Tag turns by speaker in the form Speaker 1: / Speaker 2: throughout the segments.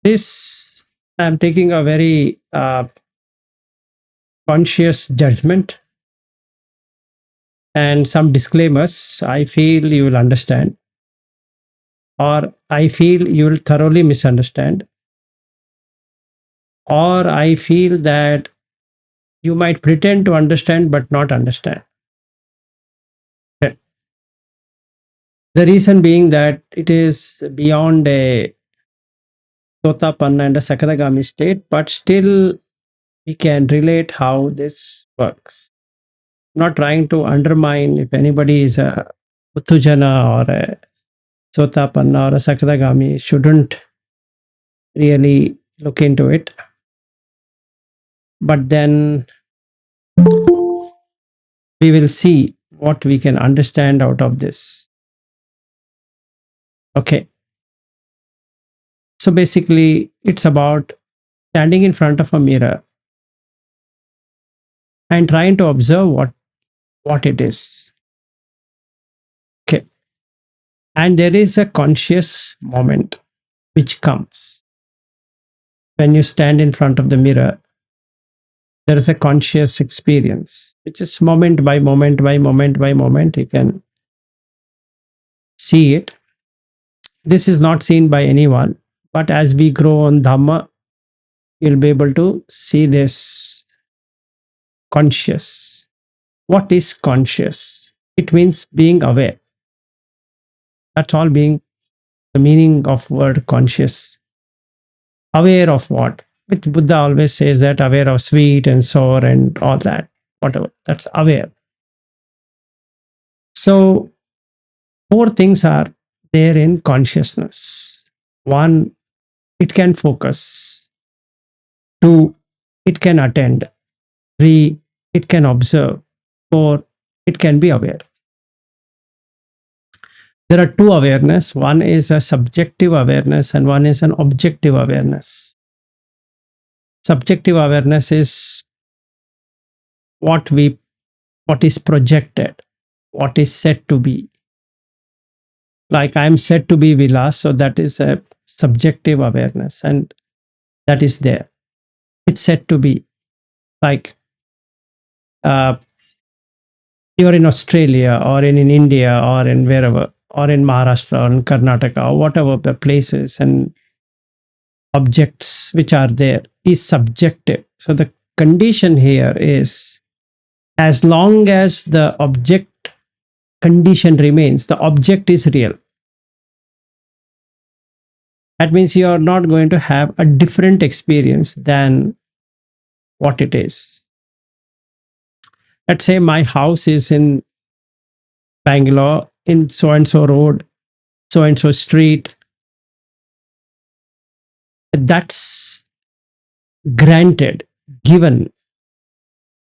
Speaker 1: This, I'm taking a very conscious judgment and some disclaimers. I feel you will understand, or I feel you will thoroughly misunderstand, or I feel that you might pretend to understand but not understand. Okay. The reason being that it is beyond a Sotapanna and a Sakadagami state, but still we can relate how this works. I'm not trying to undermine if anybody is a Uttujana or a Sotapanna or a Sakadagami, shouldn't really look into it. But then we will see what we can understand out of this. Okay. So basically, it's about standing in front of a mirror and trying to observe what it is. Okay. And there is a conscious moment which comes when you stand in front of the mirror. There is a conscious experience, which is moment by moment by moment by moment. You can see it. This is not seen by anyone, but as we grow on Dhamma, you'll be able to see this conscious. What is conscious? It means being aware. That's all being the meaning of word conscious. Aware of what? Which Buddha always says that aware of sweet and sour and all that, whatever. That's aware. So four things are there in consciousness. One, it can focus. Two, it can attend. Three, it can observe. Four, it can be aware. There are two awareness. One is a subjective awareness and one is an objective awareness. Subjective awareness is what is projected, what is said to be. Like I'm said to be Vilas, so that is a subjective awareness and that is there. It's said to be. Like you're in Australia or in India or in wherever, or in Maharashtra or in Karnataka or whatever the places, and objects which are there is subjective. So the condition here is, as long as the object condition remains, the object is real. That means you are not going to have a different experience than what it is. Let's say my house is in Bangalore, in so and so road, so and so street. That's granted, given.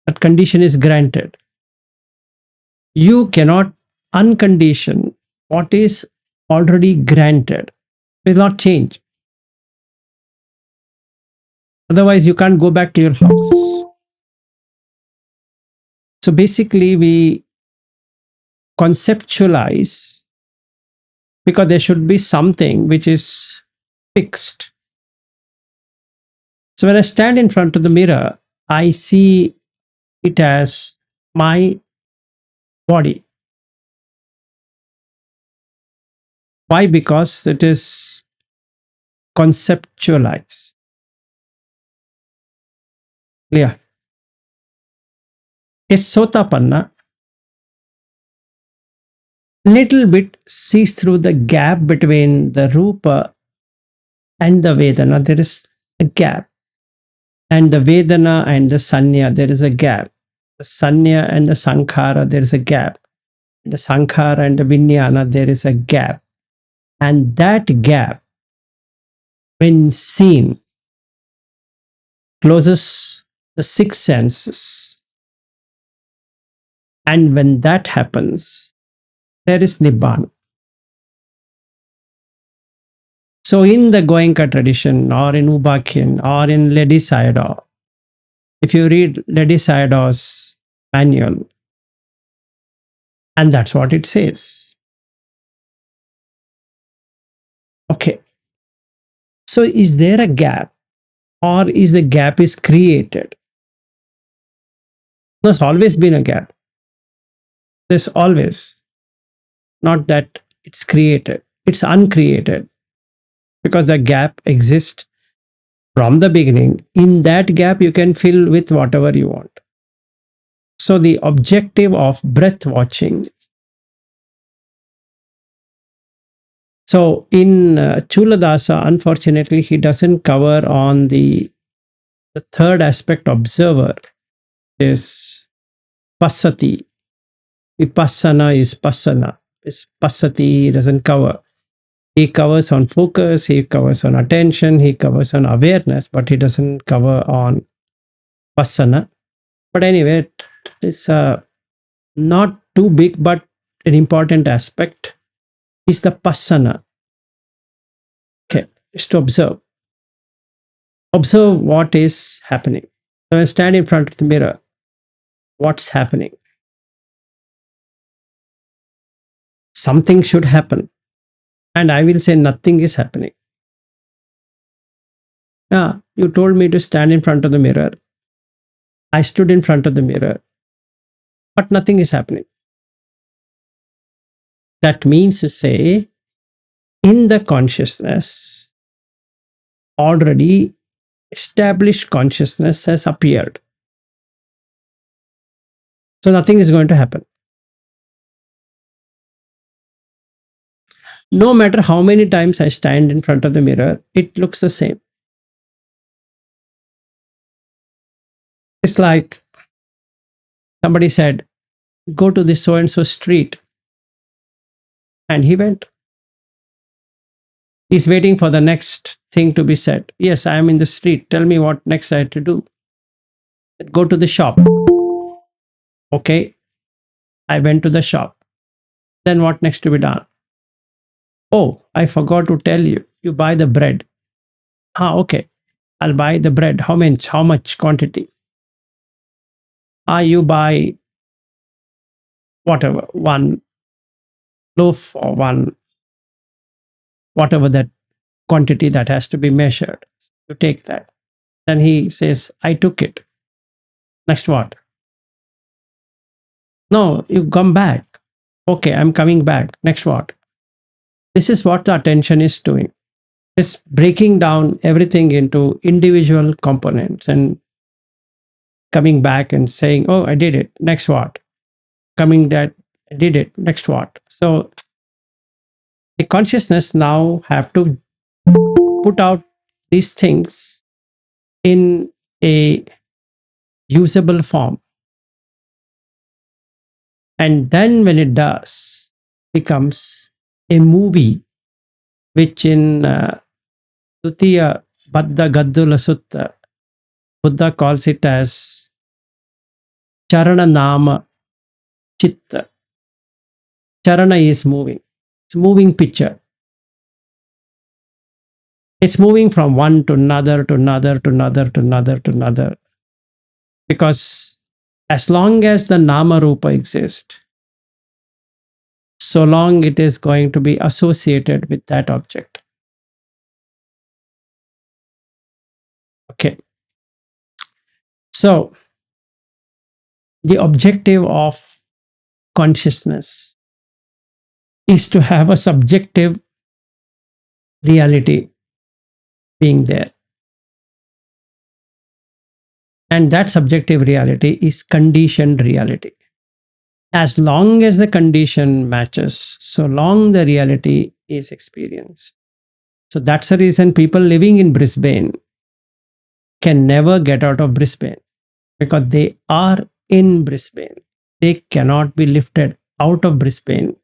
Speaker 1: That condition is granted. You cannot uncondition what is already granted. It will not change. Otherwise, you can't go back to your house. So basically, we conceptualize because there should be something which is fixed. So when I stand in front of the mirror, I see it as my body. Why? Because it is conceptualized. Clear? A Sotapanna little bit sees through the gap between the Rupa and the Vedana. There is a gap. And the Vedana and the Sanya, there is a gap. The Sanya and the Sankhara, there is a gap. The Sankhara and the Vijnana, there is a gap. And that gap, when seen, closes the six senses. And when that happens, there is Nibbana. So in the Goenka tradition or in Ubakyan or in Ledi Sayadaw, if you read Ledi Sayadaw's manual, and that's what it says. Okay. So is there a gap, or is the gap is created? There's always been a gap. There's always, not that it's created, it's uncreated, because the gap exists from the beginning. In that gap, you can fill with whatever you want. So the objective of breath watching. So in Chuladasa, unfortunately, he doesn't cover on the third aspect, observer, is pasati. Vipassana is pasana. Is pasati, he doesn't cover. He covers on focus, he covers on attention, he covers on awareness, but he doesn't cover on pasana. But anyway, it's not too big, but an important aspect is the pasana. Okay, is to observe. Observe what is happening. So I stand in front of the mirror. What's happening? Something should happen. And I will say nothing is happening. Yeah, you told me to stand in front of the mirror. I stood in front of the mirror, but nothing is happening. That means to say, in the consciousness, already established consciousness has appeared. So nothing is going to happen. No matter how many times I stand in front of the mirror, it looks the same. It's like somebody said, go to this so and so street. And he went. He's waiting for the next thing to be said. Yes, I am in the street. Tell me what next I have to do. Go to the shop. Okay, I went to the shop. Then what next to be done? Oh, I forgot to tell you. You buy the bread. Ah, okay. I'll buy the bread. How much? How much quantity? Ah, you buy whatever, one loaf or one, whatever that quantity that has to be measured. You take that. Then he says, I took it. Next what? No, you come back. Okay, I'm coming back. Next what? This is what the attention is doing. It's breaking down everything into individual components and coming back and saying, oh, I did it. Next what? Coming that I did it. Next what? So the consciousness now have to put out these things in a usable form. And then when it does, becomes a movie, which in Tutiya Baddha Gaddula Sutta, Buddha calls it as Charana Nama Chitta. Charana is moving. It's a moving picture. It's moving from one to another, to another, to another, to another, to another. Because as long as the Nama Rupa exists, so long it is going to be associated with that object. Okay. So the objective of consciousness is to have a subjective reality being there. And that subjective reality is conditioned reality. As long as the condition matches, so long the reality is experienced. So that's the reason people living in Brisbane can never get out of Brisbane, because they are in Brisbane. They cannot be lifted out of Brisbane.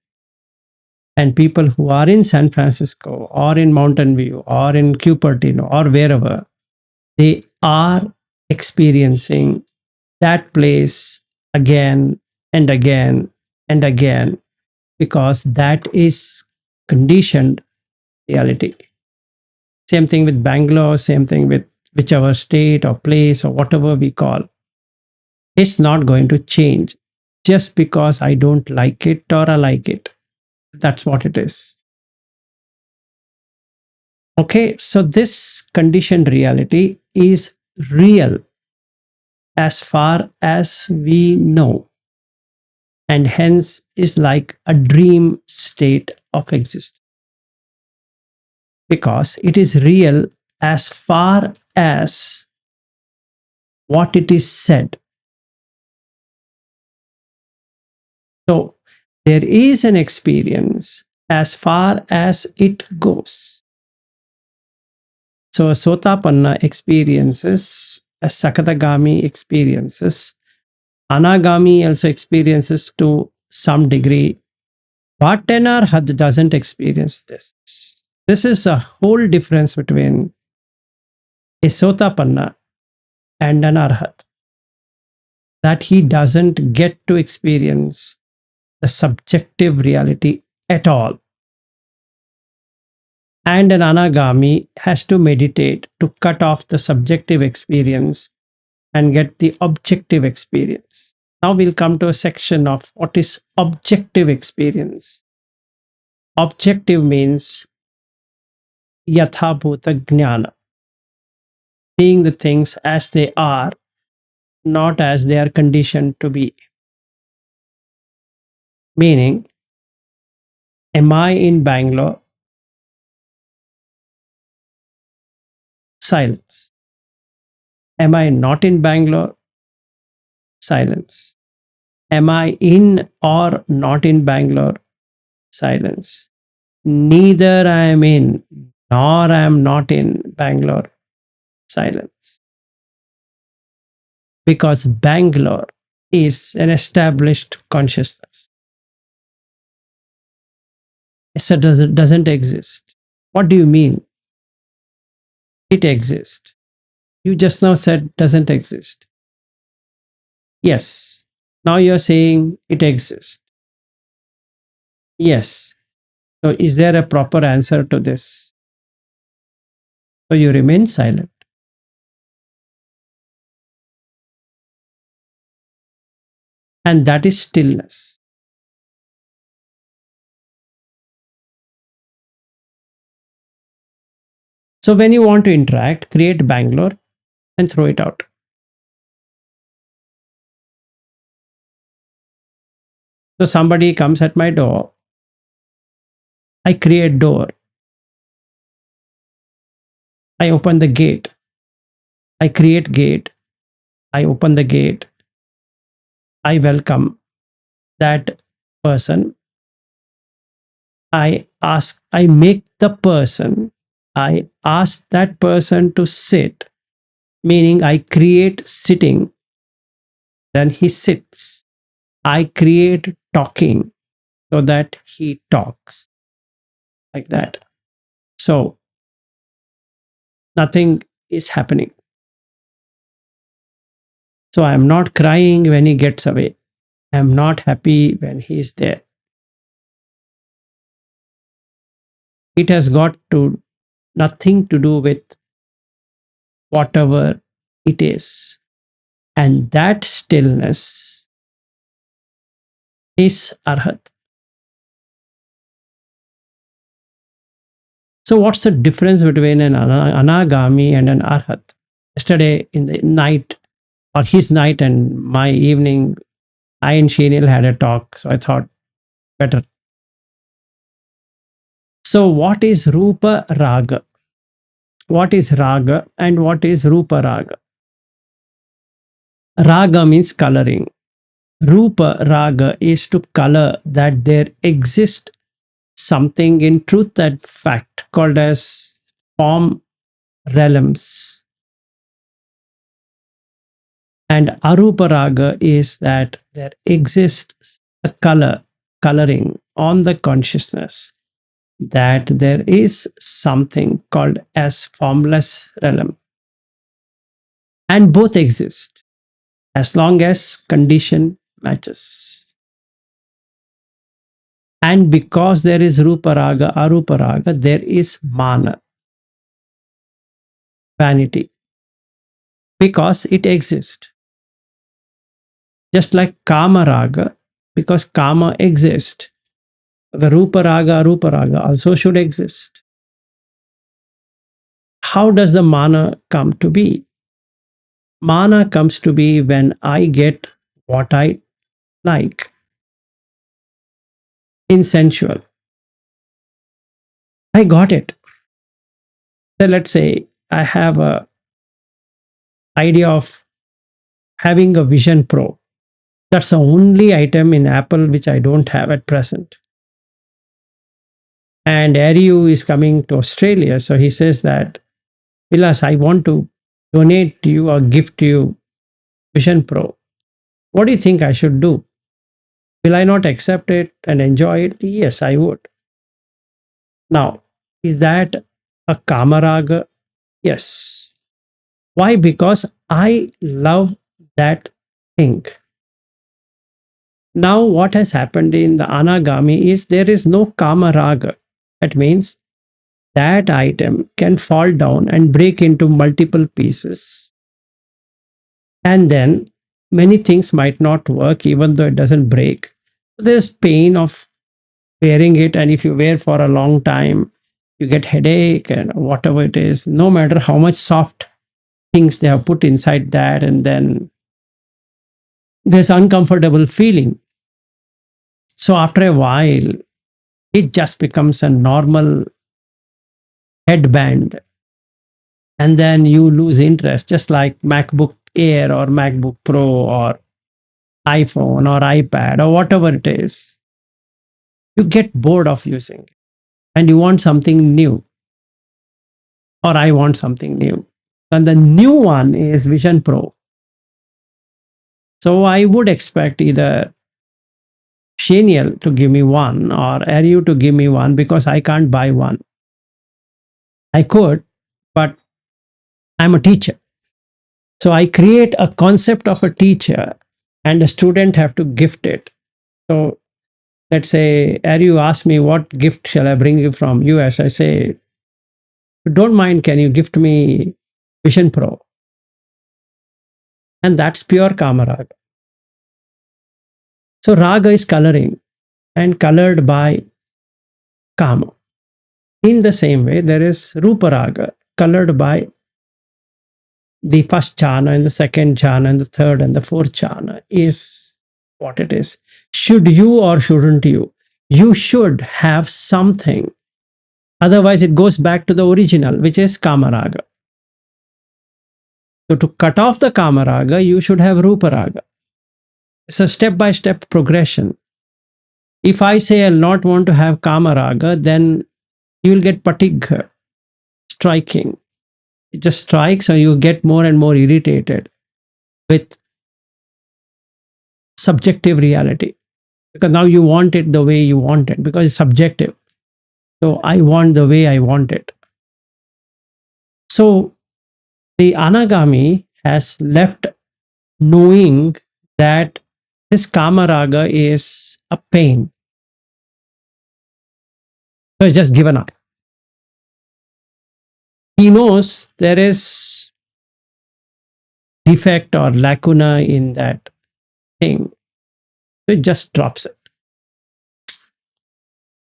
Speaker 1: And people who are in San Francisco or in Mountain View or in Cupertino or wherever, they are experiencing that place again and again and again, because that is conditioned reality. Same thing with Bangalore, same thing with whichever state or place or whatever we call. It's not going to change just because I don't like it or I like it. That's what it is. Okay, so this conditioned reality is real as far as we know, and hence is like a dream state of existence because it is real as far as what it is said. So there is an experience as far as it goes. So a Sotapanna experiences, a Sakadagami experiences, Anagami also experiences to some degree, but an Arhat doesn't experience this. This is a whole difference between a Sotapanna and an Arhat, that he doesn't get to experience the subjective reality at all. And an Anagami has to meditate to cut off the subjective experience and get the objective experience. Now we'll come to a section of what is objective experience. Objective means yathabhuta jnana, seeing the things as they are, not as they are conditioned to be. Meaning, am I in Bangalore? Silence. Am I not in Bangalore? Silence. Am I in or not in Bangalore? Silence. Neither I am in nor I am not in Bangalore. Silence. Because Bangalore is an established consciousness. So doesn't exist. What do you mean? It exists. You just now said doesn't exist. Yes. Now you're saying it exists. Yes. So is there a proper answer to this? So you remain silent. And that is stillness. So when you want to interact, create Bangalore and throw it out. So somebody comes at my door, I create door, I open the gate, I create gate, I open the gate, I welcome that person, I make the person, I ask that person to sit, meaning I create sitting, then he sits. I create talking so that he talks, like that. So nothing is happening. So I'm not crying when he gets away. I'm not happy when he's there. It has got to nothing to do with whatever it is. And that stillness is Arhat. So what's the difference between an Anagami and an Arhat? Yesterday in the night, or his night and my evening, I and Shenil had a talk. So I thought better. So what is Rupa Raga? What is Raga and what is Rupa Raga? Raga means coloring. Rupa Raga is to color that there exists something in truth, that fact called as form realms. And Arupa Raga is that there exists a coloring on the consciousness, that there is something called as formless realm. And both exist as long as condition matches. And because there is Rupa Raga, Arupa Raga, there is Mana, vanity, because it exists. Just like Kama Raga, because Kama exists, the Rupa Raga, Arupa Raga also should exist. How does the mana come to be? Mana comes to be when I get what I like in sensual. I got it. So let's say I have a idea of having a Vision Pro. That's the only item in Apple which I don't have at present. And Ariu is coming to Australia. So he says that, Vilas, I want to donate to you or gift you Vision Pro. What do you think I should do? Will I not accept it and enjoy it? Yes, I would. Now, is that a Kamaraga? Yes. Why? Because I love that thing. Now, what has happened in the Anagami is there is no Kamaraga. That means that item can fall down and break into multiple pieces. And then many things might not work even though it doesn't break. There's pain of wearing it, and if you wear for a long time, you get headache and whatever it is, no matter how much soft things they have put inside that, and then there's uncomfortable feeling. So after a while, it just becomes a normal headband, and then you lose interest, just like MacBook Air or MacBook Pro or iPhone or iPad or whatever it is. You get bored of using it and you want something new, or I want something new. And the new one is Vision Pro. So I would expect either Shaniel to give me one or Ariu to give me one, because I can't buy one. I could, but I'm a teacher. So I create a concept of a teacher and the student have to gift it. So let's say Ariu asks me, what gift shall I bring you from US? I say, don't mind, can you gift me Vision Pro? And that's pure Kama Raga. So Raga is coloring and colored by Kama. In the same way, there is Rupa Raga, colored by the first jhana and the second jhana and the third and the fourth jhana is what it is. Should you or shouldn't you? You should have something. Otherwise, it goes back to the original, which is Kama Raga. So to cut off the Kama Raga, you should have Rupa Raga. It's a step-by-step progression. If I say I'll not want to have Kama Raga, then you will get fatigue, striking. It just strikes, or you get more and more irritated with subjective reality. Because now you want it the way you want it, because it's subjective. So I want the way I want it. So the Anagami has left knowing that this Kama Raga is a pain. So it's just given up. He knows there is defect or lacuna in that thing. So it just drops it.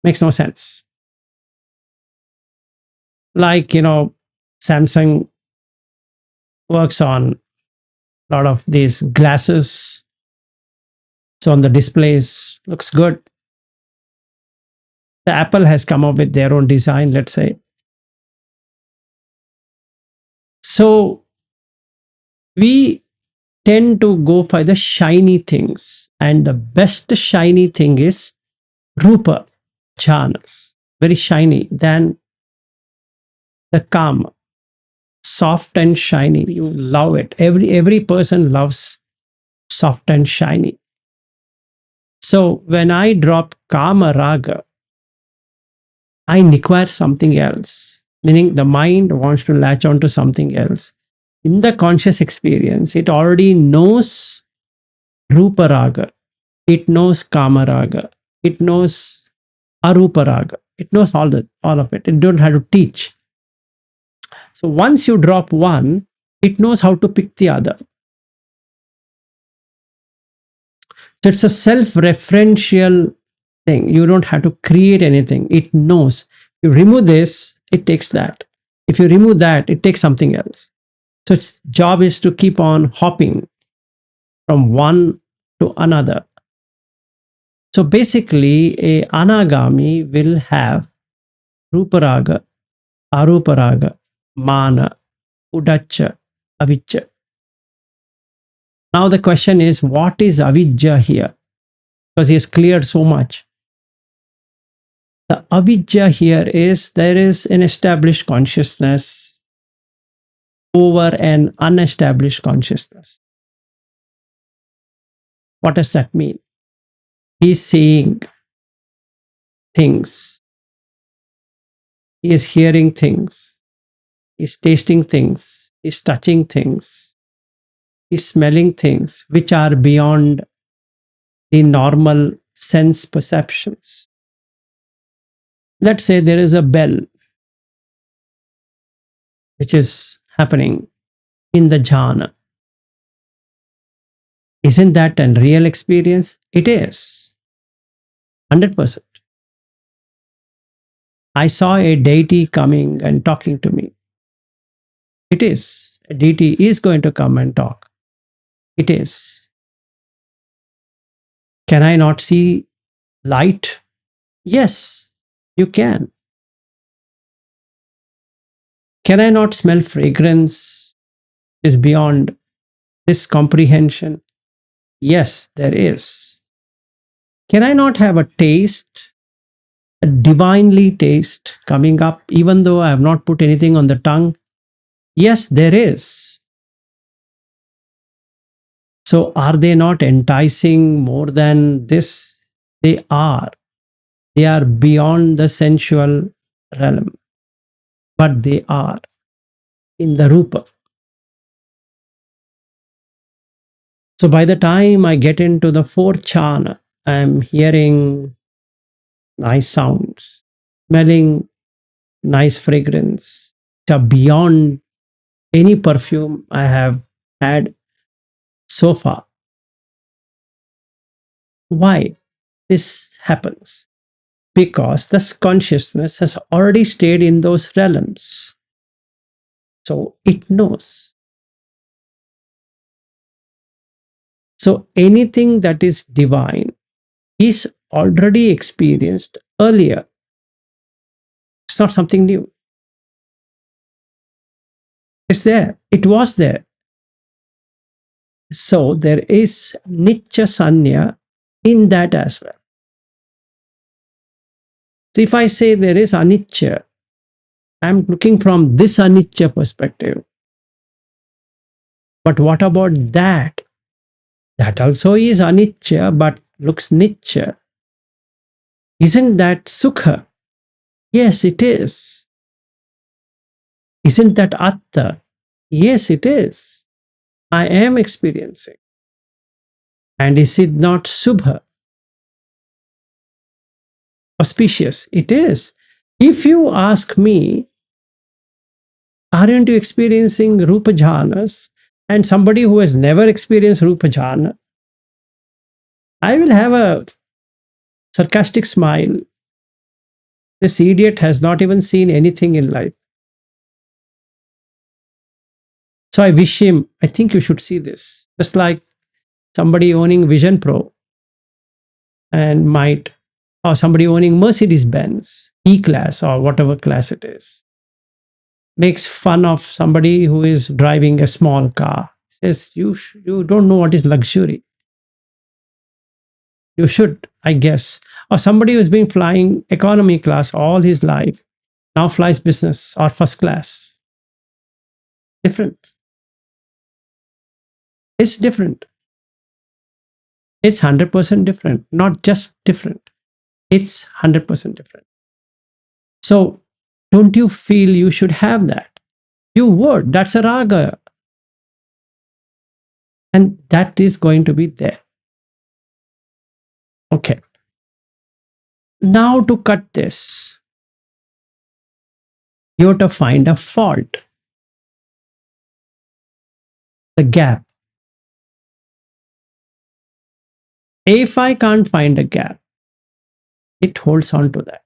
Speaker 1: Makes no sense. Like, Samsung works on a lot of these glasses. So on the displays, looks good. The Apple has come up with their own design, let's say. So we tend to go for the shiny things. And the best shiny thing is Rupa jhanas. Very shiny. Then the Kama. Soft and shiny. You love it. Every person loves soft and shiny. So when I drop Kama Raga, I acquire something else, meaning the mind wants to latch on to something else. In the conscious experience, it already knows Rupa Raga, it knows Kama Raga, it knows Arupa Raga, it knows all of it. It don't have to teach. So once you drop one, it knows how to pick the other. So it's a self-referential thing. You don't have to create anything. It knows. You remove this, it takes that. If you remove that, it takes something else. So its job is to keep on hopping from one to another. So basically, a anagami will have ruparaga, aruparaga, mana, udacha, avijja. Now the question is, what is avijja here? Because he has cleared so much. The avijja here is there is an established consciousness over an unestablished consciousness. What does that mean? He's seeing things, he is hearing things, he's tasting things, he's touching things, he's smelling things which are beyond the normal sense perceptions. Let's say there is a bell which is happening in the jhana. Isn't that a real experience? It is. 100%. I saw a deity coming and talking to me. It is. A deity is going to come and talk. It is. Can I not see light? Yes, you can. Can I not smell fragrance? Is beyond this comprehension? Yes, there is. Can I not have a taste, a divinely taste coming up, even though I have not put anything on the tongue? Yes, there is. So, are they not enticing more than this? They are. They are beyond the sensual realm, but they are in the rupa. So, by the time I get into the fourth jhana, I'm hearing nice sounds, smelling nice fragrance, which are beyond any perfume I have had so far. Why this happens? Because this consciousness has already stayed in those realms. So it knows. So anything that is divine is already experienced earlier. It's not something new. It's there. It was there. So there is Nitya Sanya in that as well. So if I say there is Anitya, I'm looking from this Anitya perspective. But what about that? That also is Anitya but looks Nitya. Isn't that Sukha? Yes, it is. Isn't that Atta? Yes, it is. I am experiencing. And is it not Subha? Auspicious? It is. If you ask me, aren't you experiencing Rupa Jhanas? And somebody who has never experienced Rupa Jhana, I will have a sarcastic smile. This idiot has not even seen anything in life. So I wish him, I think you should see this. Just like somebody owning Vision Pro and might, or somebody owning Mercedes Benz, E class, or whatever class it is, makes fun of somebody who is driving a small car. Says, you don't know what is luxury. You should, I guess. Or somebody who's been flying economy class all his life, now flies business or first class. Different. It's different. It's 100% different, not just different. It's 100% different. So, don't you feel you should have that? You would. That's a raga. And that is going to be there. Okay. Now, to cut this, you have to find a fault, the gap. If I can't find a gap, it holds on to that.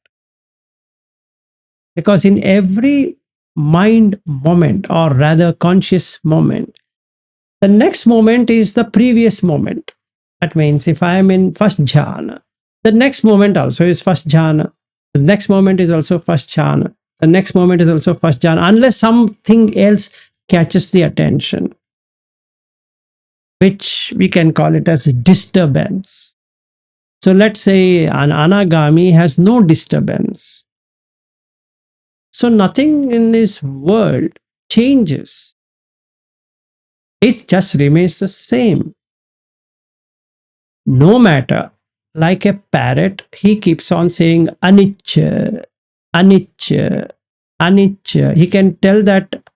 Speaker 1: Because in every mind moment, or rather conscious moment. The next moment is the previous moment. That means if I am in first jhana, the next moment also is first jhana. The next moment is also first jhana. The next moment is also first jhana, unless something else catches the attention, which we can call it as disturbance. So let's say an anagami has no disturbance. So nothing in this world changes. It just remains the same. No matter, like a parrot, he keeps on saying anicca, anicca, anicca. He can tell that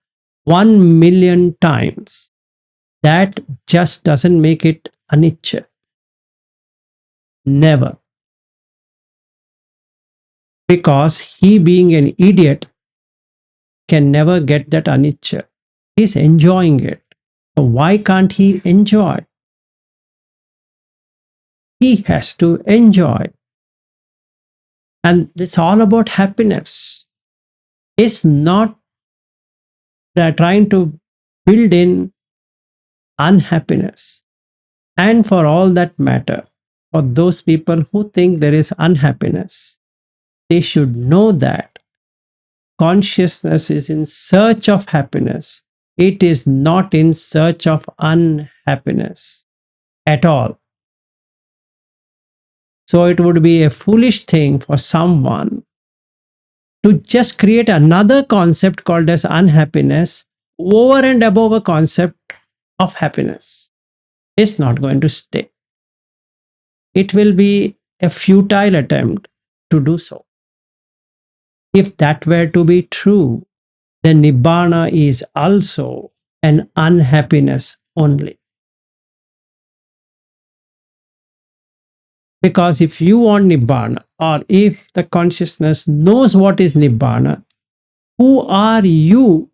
Speaker 1: 1 million times. That just doesn't make it anicca. Never. Because he, being an idiot, can never get that anicca. He's enjoying it. So why can't he enjoy? He has to enjoy. And it's all about happiness. It's not trying to build in unhappiness. And for all that matter, for those people who think there is unhappiness, they should know that consciousness is in search of happiness. It is not in search of unhappiness at all. So it would be a foolish thing for someone to just create another concept called as unhappiness over and above a concept of happiness. It's not going to stay. It will be a futile attempt to do so. If that were to be true, then Nibbana is also an unhappiness only. Because if you want Nibbana, or if the consciousness knows what is Nibbana, who are you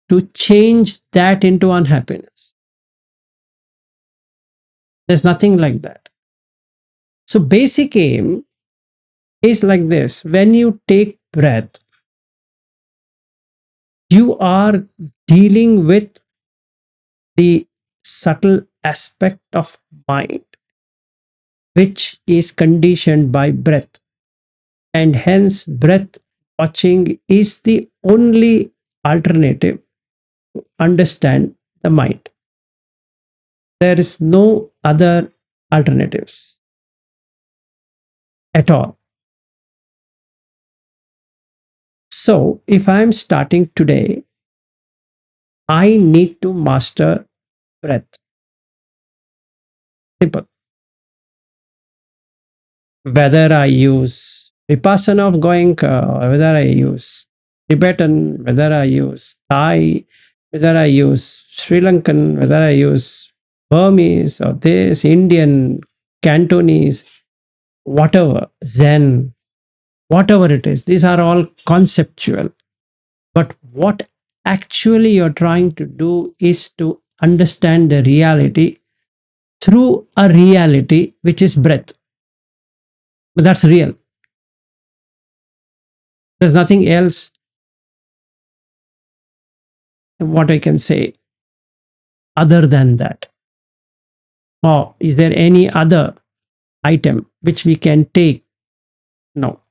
Speaker 1: to change that into unhappiness? There's nothing like that. So, basic aim is like this: when you take breath, you are dealing with the subtle aspect of mind, which is conditioned by breath. And hence, breath watching is the only alternative to understand the mind. There is no other alternatives at all. So, if I am starting today, I need to master breath. Simple. Whether I use Vipassana of Goenka, whether I use Tibetan, whether I use Thai, whether I use Sri Lankan, whether I use Burmese or this, Indian, Cantonese, whatever, Zen, whatever it is, these are all conceptual. But what actually you're trying to do is to understand the reality through a reality which is breath. But that's real. There's nothing else, what I can say, other than that. Or is there any other item which we can take? No.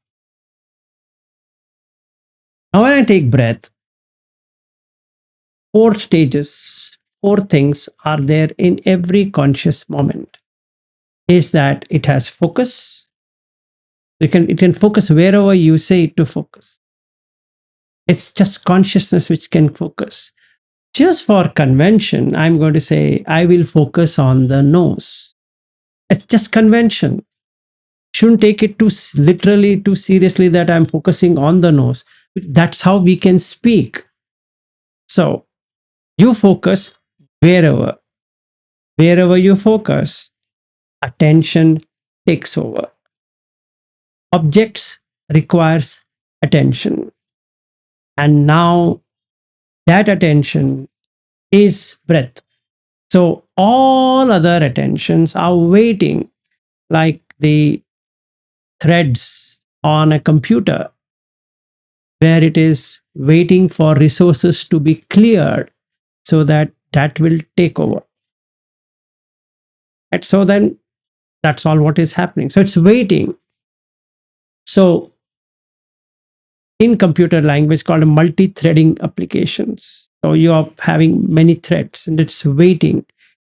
Speaker 1: Now, when I take breath, four stages, four things are there in every conscious moment. Is that it has focus. It can focus wherever you say it to focus. It's just consciousness which can focus. Just for convention, I'm going to say, I will focus on the nose. It's just convention. Shouldn't take it too literally, too seriously that I'm focusing on the nose. That's how we can speak. So you focus wherever. Wherever you focus, attention takes over. Objects requires attention. And now that attention is breath. So all other attentions are waiting, like the threads on a computer, where it is waiting for resources to be cleared so that that will take over. And so then that's all what is happening. So it's waiting. So in computer language called multi-threading applications. So you are having many threads and it's waiting,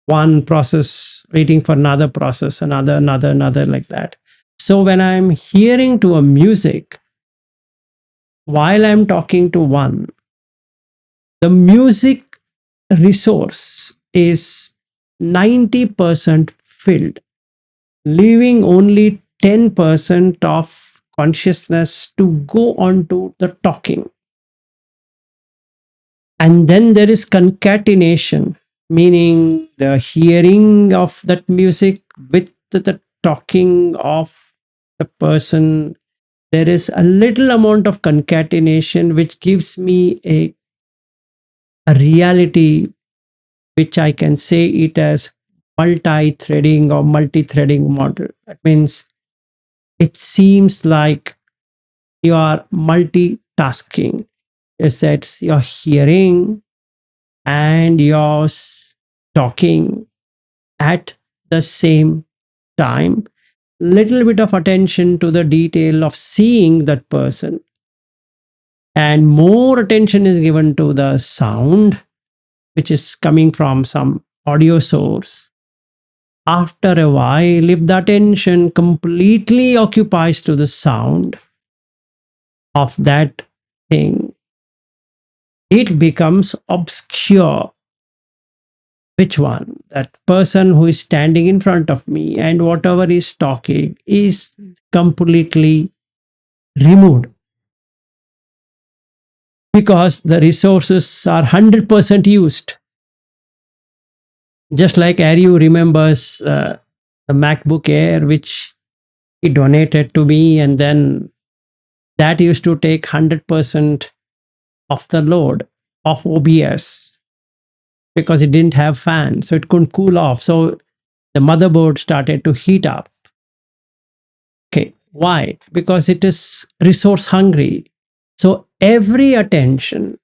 Speaker 1: one process waiting for another process, another like that. So when I'm hearing to a music while I'm talking to one, the music resource is 90% filled, leaving only 10% of consciousness to go on to the talking. And then there is concatenation, meaning the hearing of that music with the talking of the person. There is a little amount of concatenation which gives me a reality which I can say it as multi-threading or multi-threading model. That means it seems like you are multitasking. Is that you're hearing and you're talking at the same time. Little bit of attention to the detail of seeing that person, and more attention is given to the sound which is coming from some audio source. After a while, if the attention completely occupies to the sound of that thing, it becomes obscure. Which one? That person who is standing in front of me and whatever is talking is completely removed because the resources are 100% used. Just like Aryu remembers the MacBook Air, which he donated to me, and then that used to take 100% of the load of OBS because it didn't have fan, so it couldn't cool off. So the motherboard started to heat up. Okay, why? Because it is resource hungry. So every attention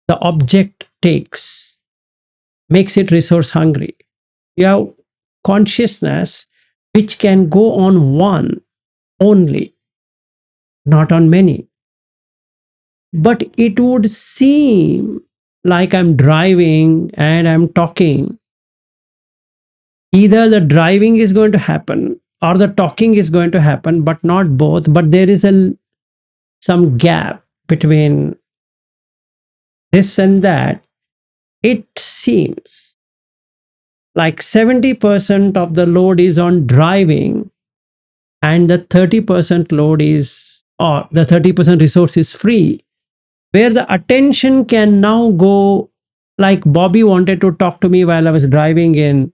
Speaker 1: the object takes makes it resource hungry. You have consciousness which can go on one only, not on many. But it would seem like I'm driving and I'm talking. Either the driving is going to happen or the talking is going to happen, but not both. But there is some gap between this and that. It seems like 70% of the load is on driving and the 30% load is, or the 30% resource is free, where the attention can now go. Like Bobby wanted to talk to me while I was driving in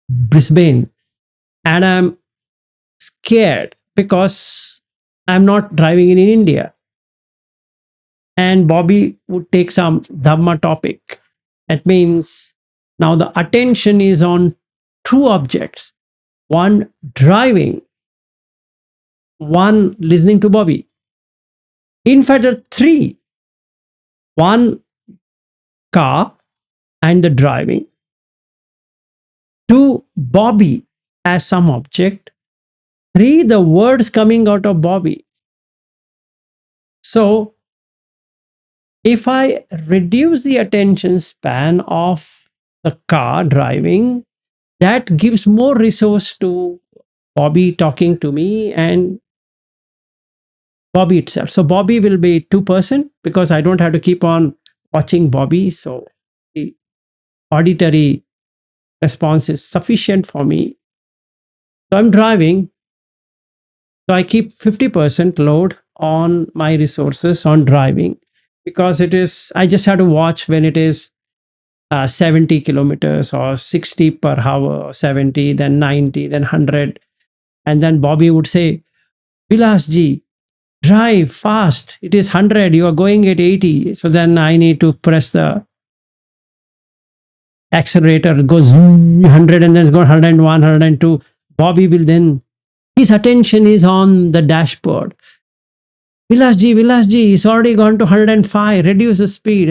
Speaker 1: Brisbane, and I'm scared because I'm not driving in India. And Bobby would take some Dhamma topic. That means now the attention is on two objects, one driving, one listening to Bobby. In fact, there are three, one car and the driving, two Bobby as some object, three the words coming out of Bobby. So if I reduce the attention span of the car driving, that gives more resource to Bobby talking to me and Bobby itself. So Bobby will be 2% because I don't have to keep on watching Bobby. So the auditory response is sufficient for me. So I'm driving. So I keep 50% load on my resources on driving because it is, I just have to watch when it is 70 kilometers or 60 per hour, or 70, then 90, then 100. And then Bobby would say, Vilas ji, drive fast. It is 100. You are going at 80. So then I need to press the accelerator. It goes 100 and then it's going 101, 102. Bobby will then, his attention is on the dashboard. Vilas Ji, it's already gone to 105, reduce the speed.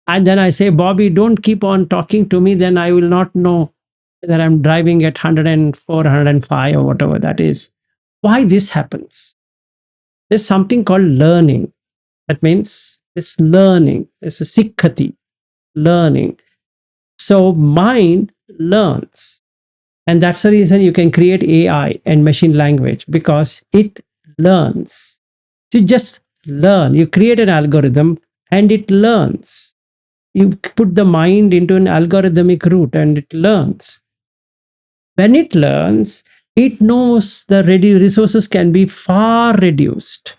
Speaker 1: And then I say, Bobby, don't keep on talking to me, then I will not know that I'm driving at 104, 105 or whatever that is. Why this happens? There's something called learning. That means it's learning. It's a sikhati, learning. So mind learns. And that's the reason you can create AI and machine language because it learns. You just learn. You create an algorithm and it learns. You put the mind into an algorithmic route and it learns. When it learns, it knows the resources can be far reduced.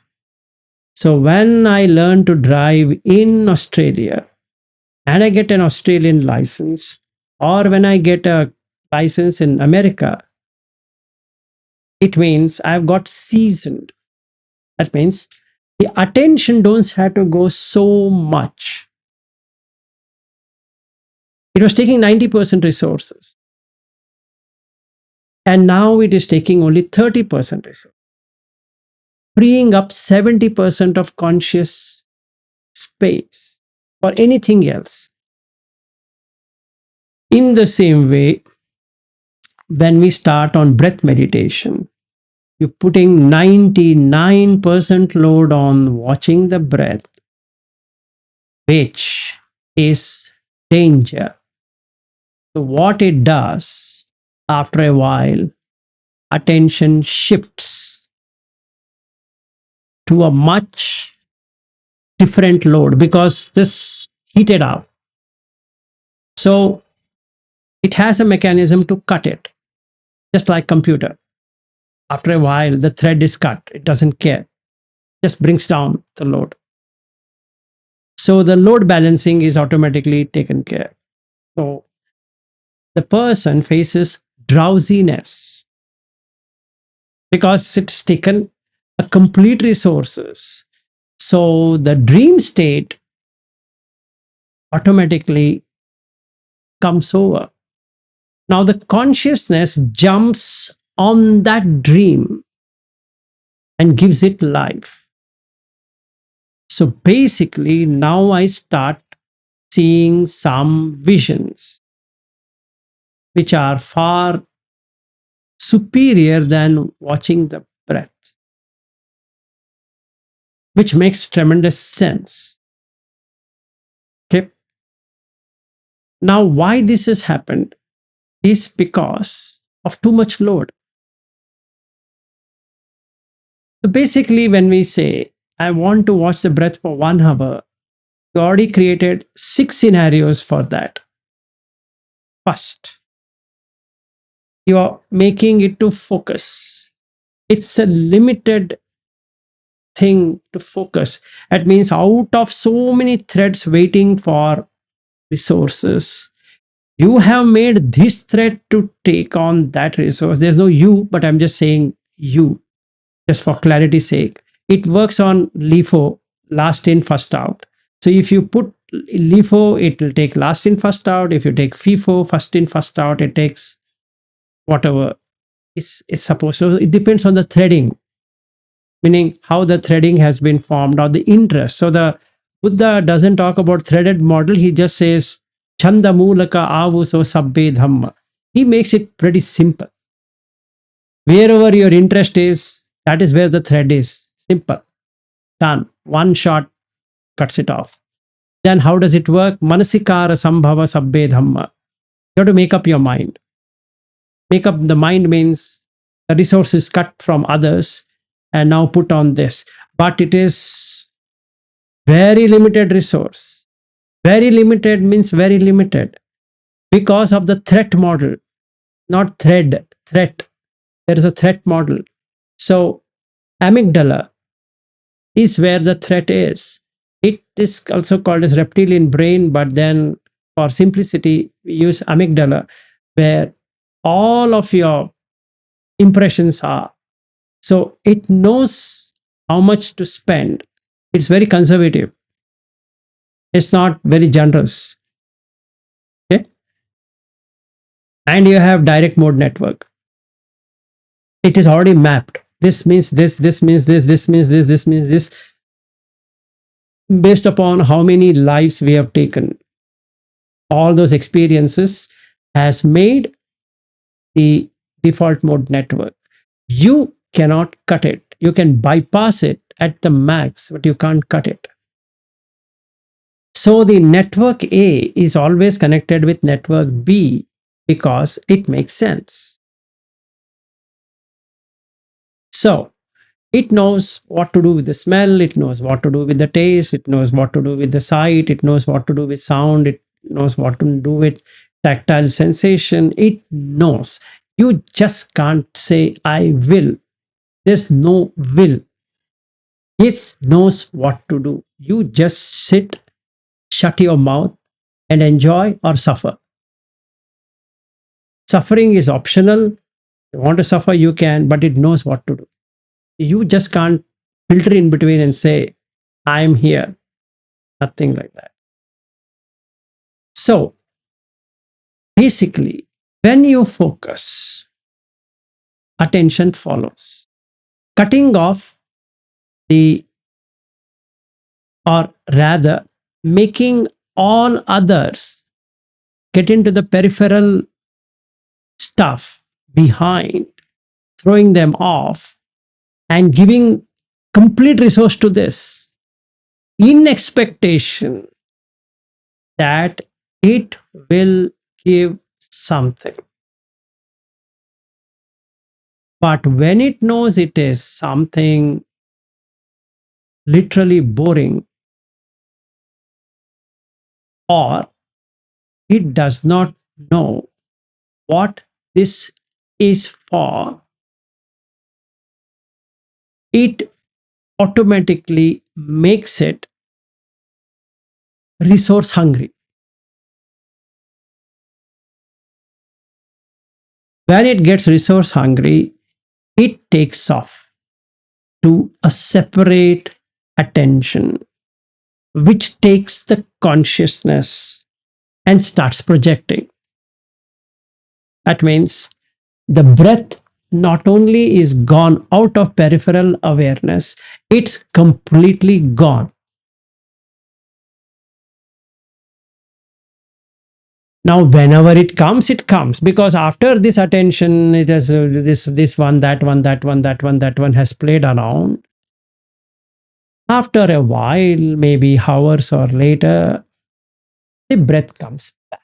Speaker 1: So when I learn to drive in Australia and I get an Australian license, or when I get a license in America, it means I've got seasoned. That means the attention don't have to go so much. It was taking 90% resources. And now it is taking only 30% resources, freeing up 70% of conscious space for anything else. In the same way, when we start on breath meditation, you're putting 99% load on watching the breath, which is danger. So, what it does after a while, attention shifts to a much different load because this heated up. So, it has a mechanism to cut it, just like computer. After a while, the thread is cut. It doesn't care. Just brings down the load. So the load balancing is automatically taken care. So the person faces drowsiness because it's taken a complete resources. So the dream state automatically comes over. Now the consciousness jumps on that dream and gives it life. So basically, now I start seeing some visions which are far superior than watching the breath, which makes tremendous sense. Okay. Now, why this has happened is because of too much load. So basically, when we say, I want to watch the breath for 1 hour, you already created 6 scenarios for that. First, you are making it to focus. It's a limited thing to focus. That means out of so many threads waiting for resources, you have made this thread to take on that resource. There's no you, but I'm just saying you, just for clarity's sake. It works on LIFO, last in, first out. So if you put LIFO, it will take last in, first out. If you take FIFO, first in, first out, it takes whatever it's supposed to. So it depends on the threading, meaning how the threading has been formed or the interest. So the Buddha doesn't talk about threaded model. He just says chanda mulaka avuso sabbe dhamma. He makes it pretty simple. Wherever your interest is, that is where the thread is. Simple. Done. One shot cuts it off. Then how does it work? Manasikara sambhava sabbe dhamma. You have to make up your mind. Make up the mind means the resource is cut from others and now put on this. But it is very limited resource. Very limited means very limited because of the threat model, not thread, threat. There is a threat model. So amygdala is where the threat is. It is also called as reptilian brain, but then for simplicity, we use amygdala, where all of your impressions are. So it knows how much to spend. It's very conservative. It's not very generous. Okay. And you have direct mode network. It is already mapped. this means this means this means this means this, based upon how many lives we have taken. All those experiences has made the default mode network. You cannot cut it. You can bypass it at the max, but you can't cut it. So the network A is always connected with network B because it makes sense. So it knows what to do with the smell, it knows what to do with the taste, it knows what to do with the sight, it knows what to do with sound, it knows what to do with tactile sensation. It knows. You just can't say, I will. There's no will. It knows what to do. You just sit, shut your mouth, and enjoy or suffer. Suffering is optional. If you want to suffer, you can, but it knows what to do. You just can't filter in between and say, I'm here. Nothing like that. So basically, when you focus, attention follows. Cutting off the, or rather, making all others get into the peripheral stuff behind, throwing them off, and giving complete resource to this in expectation that it will give something. But when it knows it is something literally boring, or it does not know what this is for, it automatically makes it resource hungry. When it gets resource hungry, it takes off to a separate attention, which takes the consciousness and starts projecting. That means the breath not only is gone out of peripheral awareness, it's completely gone. Now, whenever it comes because after this attention, it has this one, that one, that one, that one, that one has played around. After a while, maybe hours or later, the breath comes back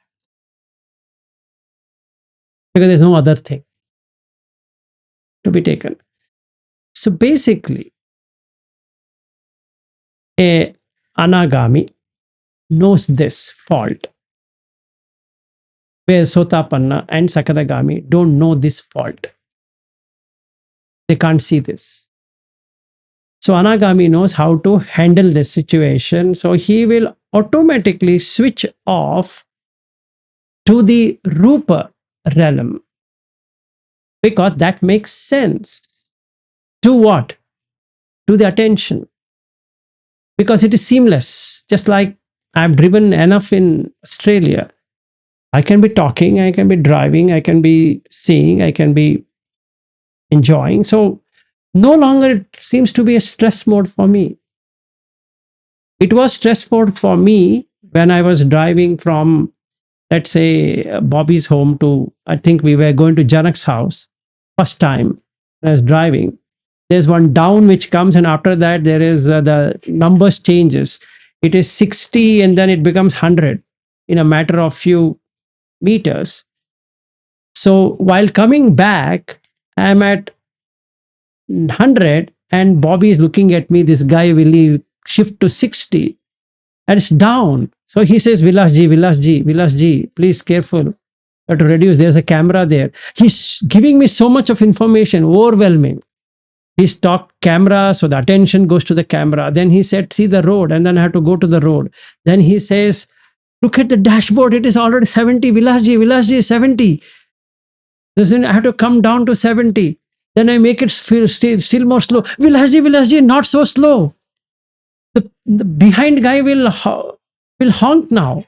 Speaker 1: because there's no other thing to be taken. So basically, a anagami knows this fault, where Sotapanna and Sakadagami don't know this fault. They can't see this. So Anagami knows how to handle this situation. So he will automatically switch off to the Rupa realm because that makes sense. To what? To the attention. Because it is seamless. Just like I've driven enough in Australia. I can be talking, I can be driving, I can be seeing, I can be enjoying. So no longer it seems to be a stress mode for me. It was stress mode for me when I was driving from, let's say, Bobby's home to, I think we were going to Janak's house. First time I was driving. There's one down which comes, and after that, there is the numbers changes. It is 60 and then it becomes 100 in a matter of few meters. So while coming back, I'm at 100 and Bobby is looking at me. This guy will he shift to 60 and it's down. So he says, Vilas ji, please careful. You have to reduce. There's a camera there. He's giving me so much of information, overwhelming. He stopped camera, so the attention goes to the camera. Then he said, see the road, and then I have to go to the road. Then he says, look at the dashboard, it is already 70. Vilas ji, 70. Then I have to come down to 70. Then I make it feel still more slow. Vilas ji, not so slow. The behind guy will honk now.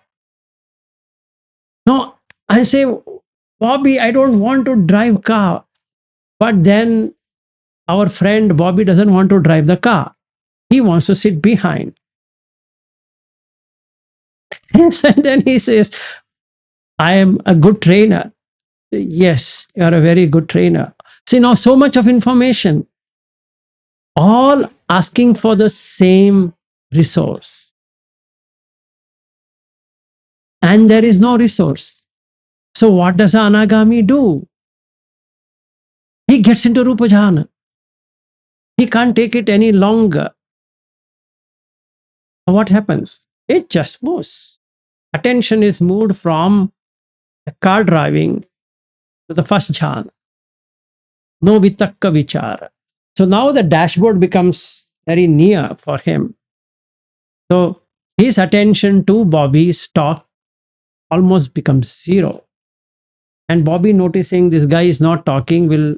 Speaker 1: No, I say, Bobby, I don't want to drive car. But then Our friend Bobby doesn't want to drive the car. He wants to sit behind. Yes, and then he says, I am a good trainer. Yes, you are a very good trainer. See, now so much of information, all asking for the same resource. And there is no resource. So, what does an Anagami do? He gets into Rupa Jhana. He can't take it any longer. What happens? It just moves. Attention is moved from the car driving to the first jhana. No vitakka vichara. So now the dashboard becomes very near for him. So his attention to Bobby's talk almost becomes zero. And Bobby, noticing this guy is not talking, will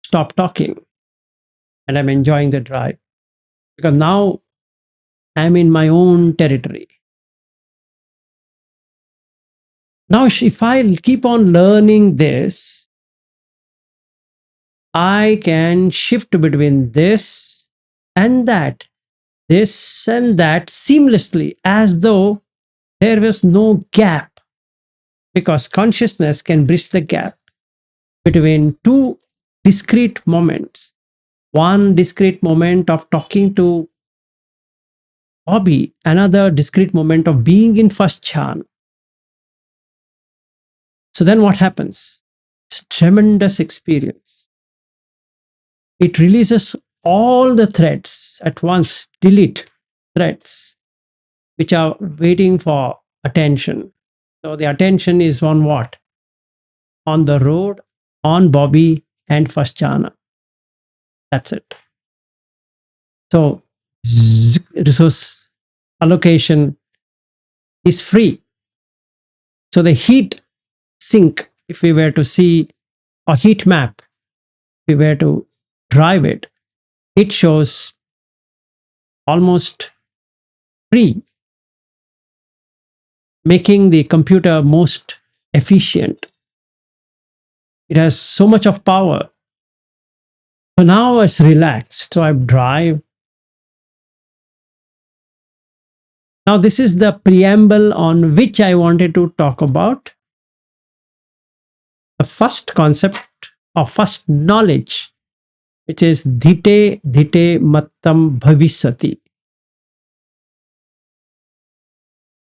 Speaker 1: stop talking. And I'm enjoying the drive because now I'm in my own territory. Now, if I keep on learning this, I can shift between this and that seamlessly, as though there was no gap, because consciousness can bridge the gap between two discrete moments. One discrete moment of talking to Bobby, another discrete moment of being in first jhana. So then what happens? It's a tremendous experience. It releases all the threads at once, delete threads which are waiting for attention. So the attention is on what? On the road, on Bobby, and first jhana. That's it. So resource allocation is free. So the heat sink, if we were to see a heat map, if we were to drive it, it shows almost free, making the computer most efficient. It has so much of power. So now it's relaxed. So I drive. Now, this is the preamble on which I wanted to talk about the first concept of first knowledge, which is dhite mattam bhavisati.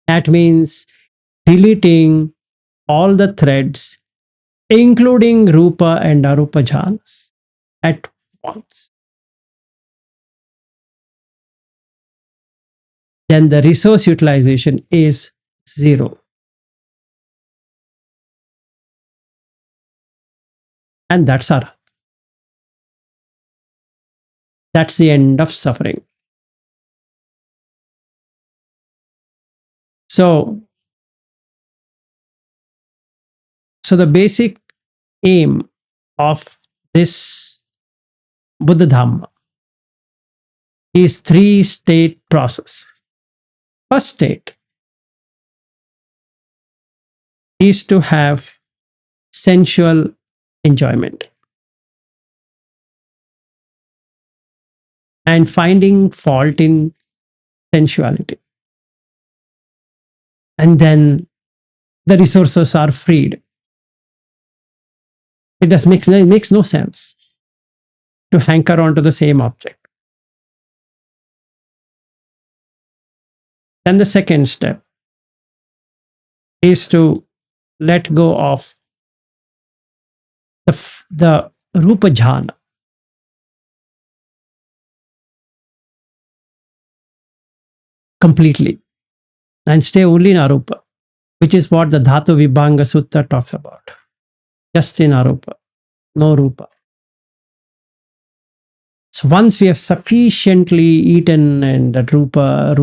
Speaker 1: That means deleting all the threads, including rupa and arupa jhanas at once. Then the resource utilization is zero. And that's Arahat. That's the end of suffering. So, so the basic aim of this Buddha Dhamma is three-state process. First state is to have sensual enjoyment and finding fault in sensuality. And then the resources are freed. It makes no sense to hanker onto the same object. Then the second step is to let go of the rupa jhana completely and stay only in arupa, which is what the Dhatu Vibhanga Sutta talks about. Just in arupa, no rupa. So once we have sufficiently eaten and that rupa,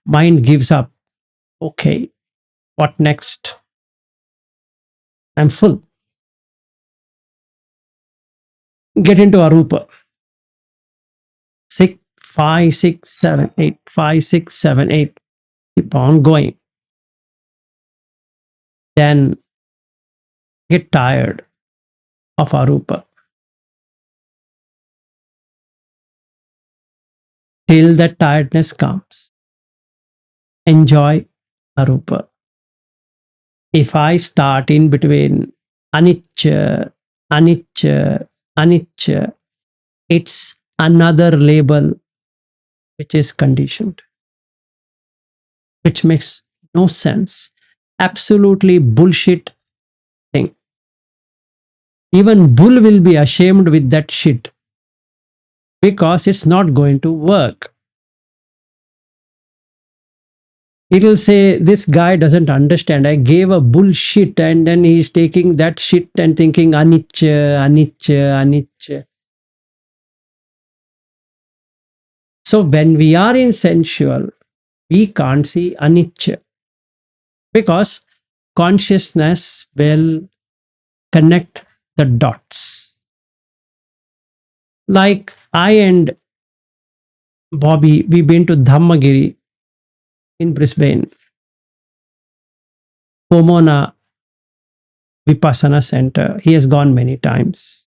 Speaker 1: mind gives up. Okay, what next? I'm full. Get into arupa. 6, 5, 6, 7, 8, 5, 6, 7, 8. Keep on going. Then get tired. of Arupa till the tiredness comes. Enjoy Arupa. If I start in between Anicca, Anicca, Anicca, it's another label which is conditioned, which makes no sense. Absolutely bullshit thing. Even bull will be ashamed with that shit because it's not going to work. It'll say, this guy doesn't understand. I gave a bullshit, and then he's taking that shit and thinking anicca, anicca, anicca. So when we are in sensual, we can't see anicca because consciousness will connect the dots. Like I and Bobby, we've been to Dhammagiri in Brisbane, Pomona Vipassana Center. He has gone many times.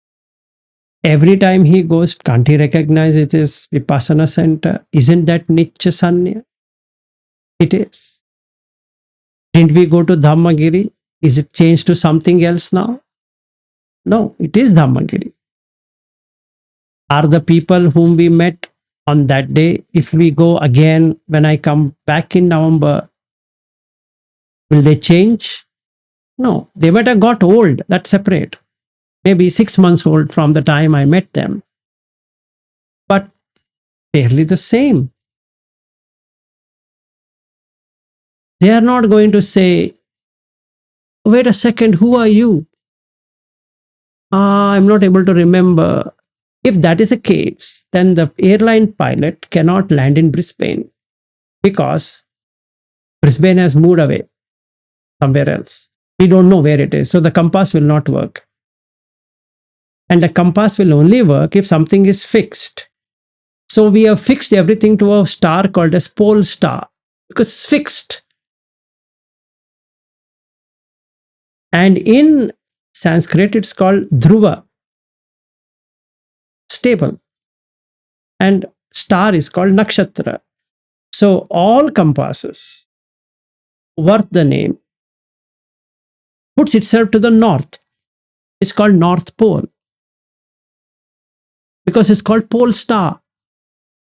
Speaker 1: Every time he goes, can't he recognize it is Vipassana Center? Isn't that Nitya Sanya? It is. Didn't we go to Dhammagiri? Is it changed to something else now? No, it is Dhammagiri. Are the people whom we met on that day, if we go again when I come back in November, will they change? No, they might have got old. That's separate. Maybe 6 months old from the time I met them. But fairly the same. They are not going to say, wait a second, who are you? I'm not able to remember. If that is the case, then the airline pilot cannot land in Brisbane because Brisbane has moved away somewhere else. We don't know where it is. So the compass will not work. And the compass will only work if something is fixed. So we have fixed everything to a star called as pole star because it's fixed. And in Sanskrit, it's called Dhruva, stable. And star is called Nakshatra. So all compasses worth the name puts itself to the north. It's called North Pole because it's called pole star.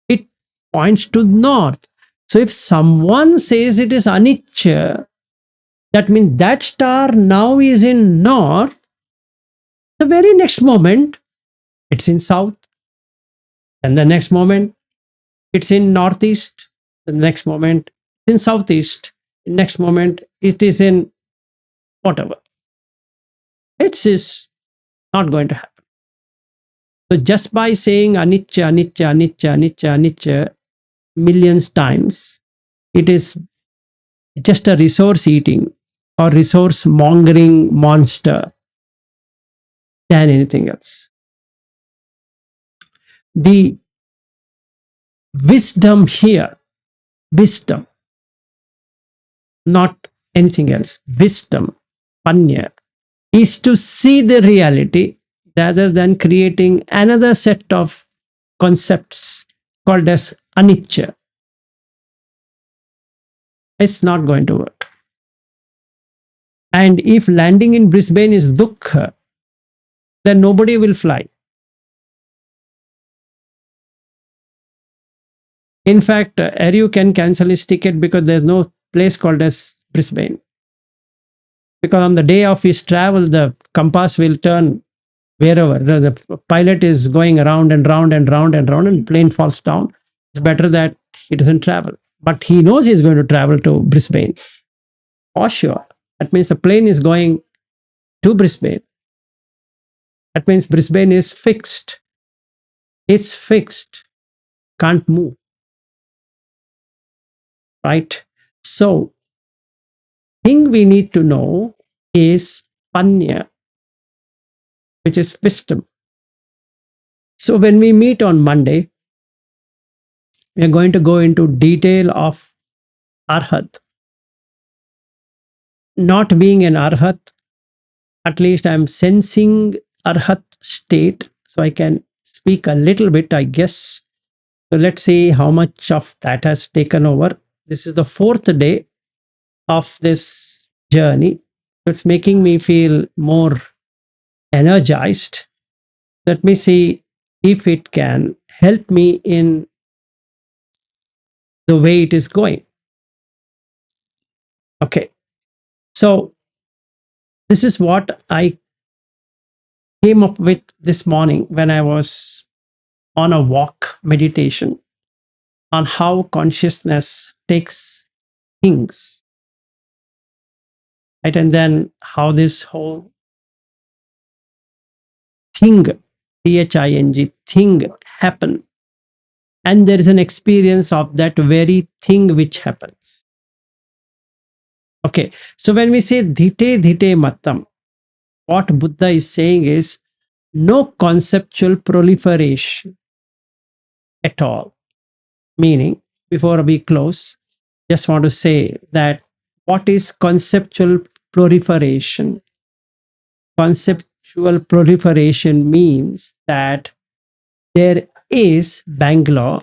Speaker 1: It points to north. So if someone says it is anicca, that means that star now is in north. The very next moment, it's in south. And the next moment, it's in northeast. The next moment, it's in southeast. The next moment, it is in whatever. It is not going to happen. So just by saying anicca, anicca, anicca, anicca, anicca millions times, it is just a resource eating or resource mongering monster than anything else. The wisdom here, wisdom, not anything else, wisdom, panya, is to see the reality rather than creating another set of concepts called as anicca. It's not going to work. And if landing in Brisbane is dukkha, then nobody will fly. In fact, Aru can cancel his ticket because there's no place called as Brisbane. Because on the day of his travel, the compass will turn wherever. The pilot is going around and round and round and round, and plane falls down. It's better that he doesn't travel. But he knows he's going to travel to Brisbane. For sure. That means the plane is going to Brisbane. That means Brisbane is fixed. It's fixed. Can't move. Right? So, thing we need to know is panya, which is wisdom. So when we meet on Monday, we are going to go into detail of Arahat. Not being an Arahat, at least I'm sensing Arhat state. So I can speak a little bit, I guess. So let's see how much of that has taken over. This is the fourth day of this journey. So it's making me feel more energized. Let me see if it can help me in the way it is going. Okay. So this is what I came up with this morning when I was on a walk meditation on how consciousness takes things, right? And then how this whole thing, thing happen. And there is an experience of that very thing which happens. Okay. So when we say dhite mattam, what Buddha is saying is no conceptual proliferation at all. Meaning, before we close, just want to say that what is conceptual proliferation? Conceptual proliferation means that there is Bangalore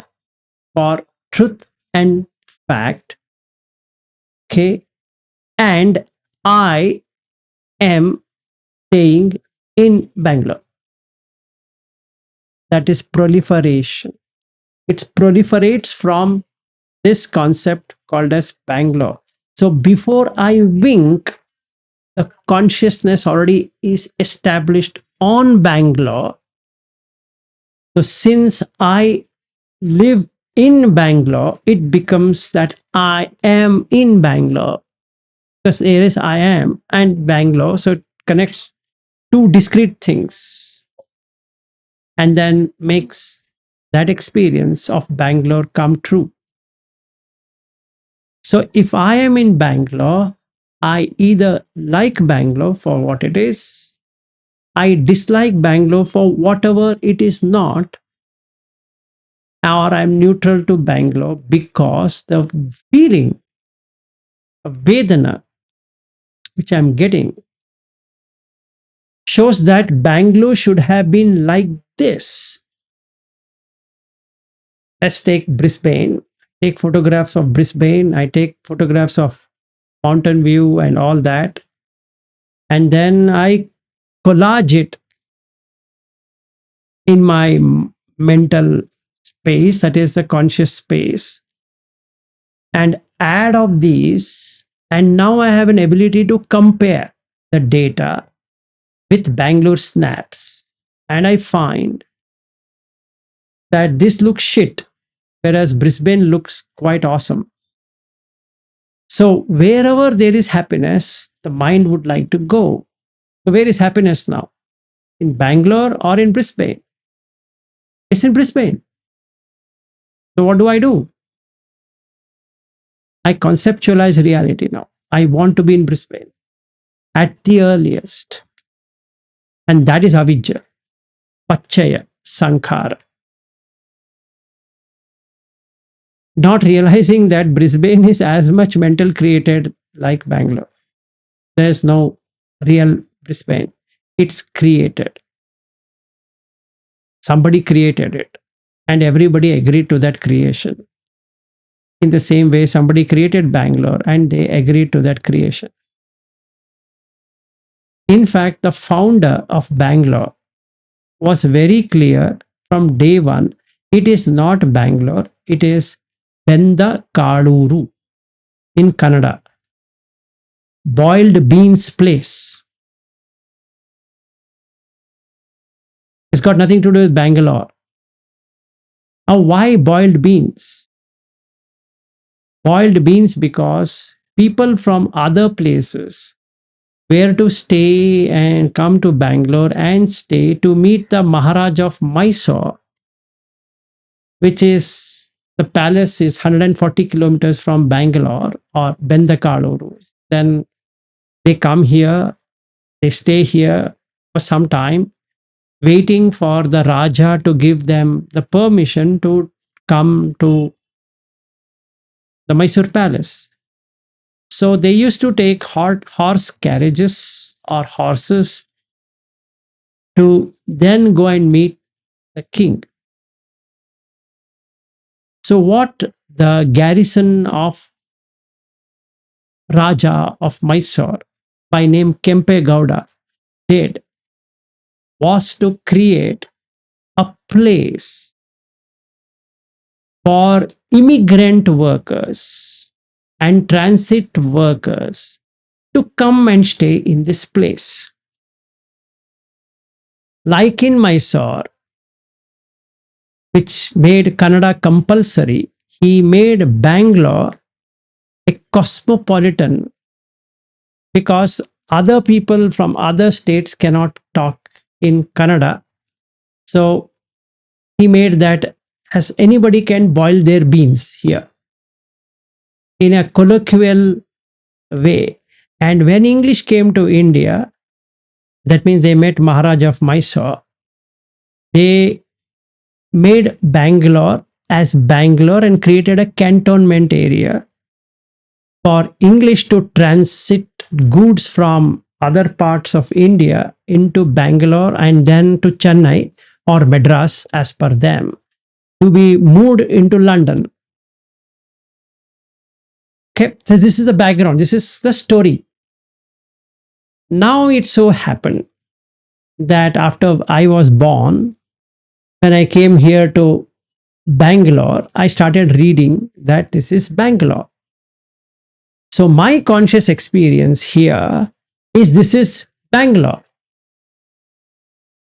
Speaker 1: for truth and fact, okay, and I am staying in Bangalore. That is proliferation. It proliferates from this concept called as Bangalore. So before I wink, the consciousness already is established on Bangalore. So since I live in Bangalore, it becomes that I am in Bangalore, because there is I am and Bangalore. So it connects two discrete things and then makes that experience of Bangalore come true. So if I am in Bangalore, I either like Bangalore for what it is, I dislike Bangalore for whatever it is not, or I'm neutral to Bangalore because the feeling of Vedana which I'm getting shows that Bangalore should have been like this. Let's take Brisbane. Take photographs of Brisbane. I take photographs of mountain view and all that. And then I collage it in my mental space, that is the conscious space, and add of these. And now I have an ability to compare the data with Bangalore snaps. And I find that this looks shit, whereas Brisbane looks quite awesome. So wherever there is happiness, the mind would like to go. So where is happiness now? In Bangalore or in Brisbane? It's in Brisbane. So what do? I conceptualize reality now. I want to be in Brisbane at the earliest. And that is avidya, pachaya, sankhara. Not realizing that Brisbane is as much mental created like Bangalore. There's no real Brisbane. It's created. Somebody created it. And everybody agreed to that creation. In the same way, somebody created Bangalore and they agreed to that creation. In fact, the founder of Bangalore was very clear from day one. It is not Bangalore, it is Benda Kaduru in Kannada. Boiled beans place. It's got nothing to do with Bangalore. Now, why boiled beans? Boiled beans because people from other places were to stay and come to Bangalore and stay to meet the Maharaj of Mysore, which is the palace is 140 kilometers from Bangalore or Bendakaluru. Then they come here, they stay here for some time, waiting for the Raja to give them the permission to come to the Mysore palace. So they used to take horse carriages or horses to then go and meet the king. So, what the garrison of Raja of Mysore by name Kempe Gowda did was to create a place for immigrant workers and transit workers to come and stay in this place. Like in Mysore, which made Kannada compulsory, he made Bangalore a cosmopolitan because other people from other states cannot talk in Kannada. So he made that as anybody can boil their beans here in a colloquial way. And when English came to India, that means they met Maharaj of Mysore, they made Bangalore as Bangalore and created a cantonment area for English to transit goods from other parts of India into Bangalore and then to Chennai or Madras as per them to be moved into London. Okay, so this is the background, this is the story. Now it so happened that after I was born, when I came here to Bangalore, I started reading that this is Bangalore. So my conscious experience here is this is Bangalore.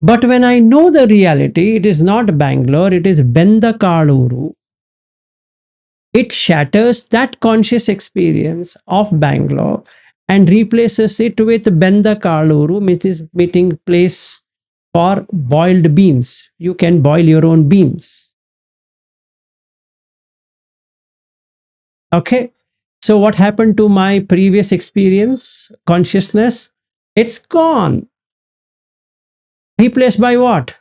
Speaker 1: But when I know the reality, it is not Bangalore, it is Bendakaluru. It shatters that conscious experience of Bangalore and replaces it with Bendakaluru, which is meeting place for boiled beans. You can boil your own beans. Okay. So what happened to my previous experience, consciousness? It's gone. Replaced by what?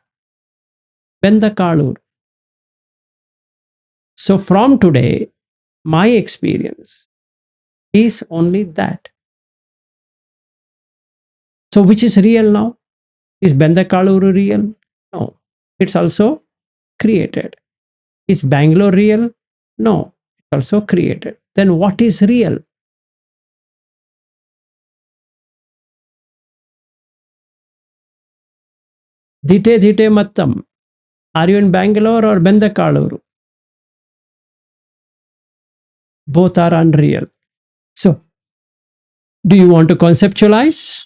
Speaker 1: Bendakalur. So from today, my experience is only that. So which is real now? Is Bendakaluru real? No. It's also created. Is Bangalore real? No. It's also created. Then what is real? Dhite dhite mattam. Are you in Bangalore or Bendakaluru? Both are unreal. So, do you want to conceptualize?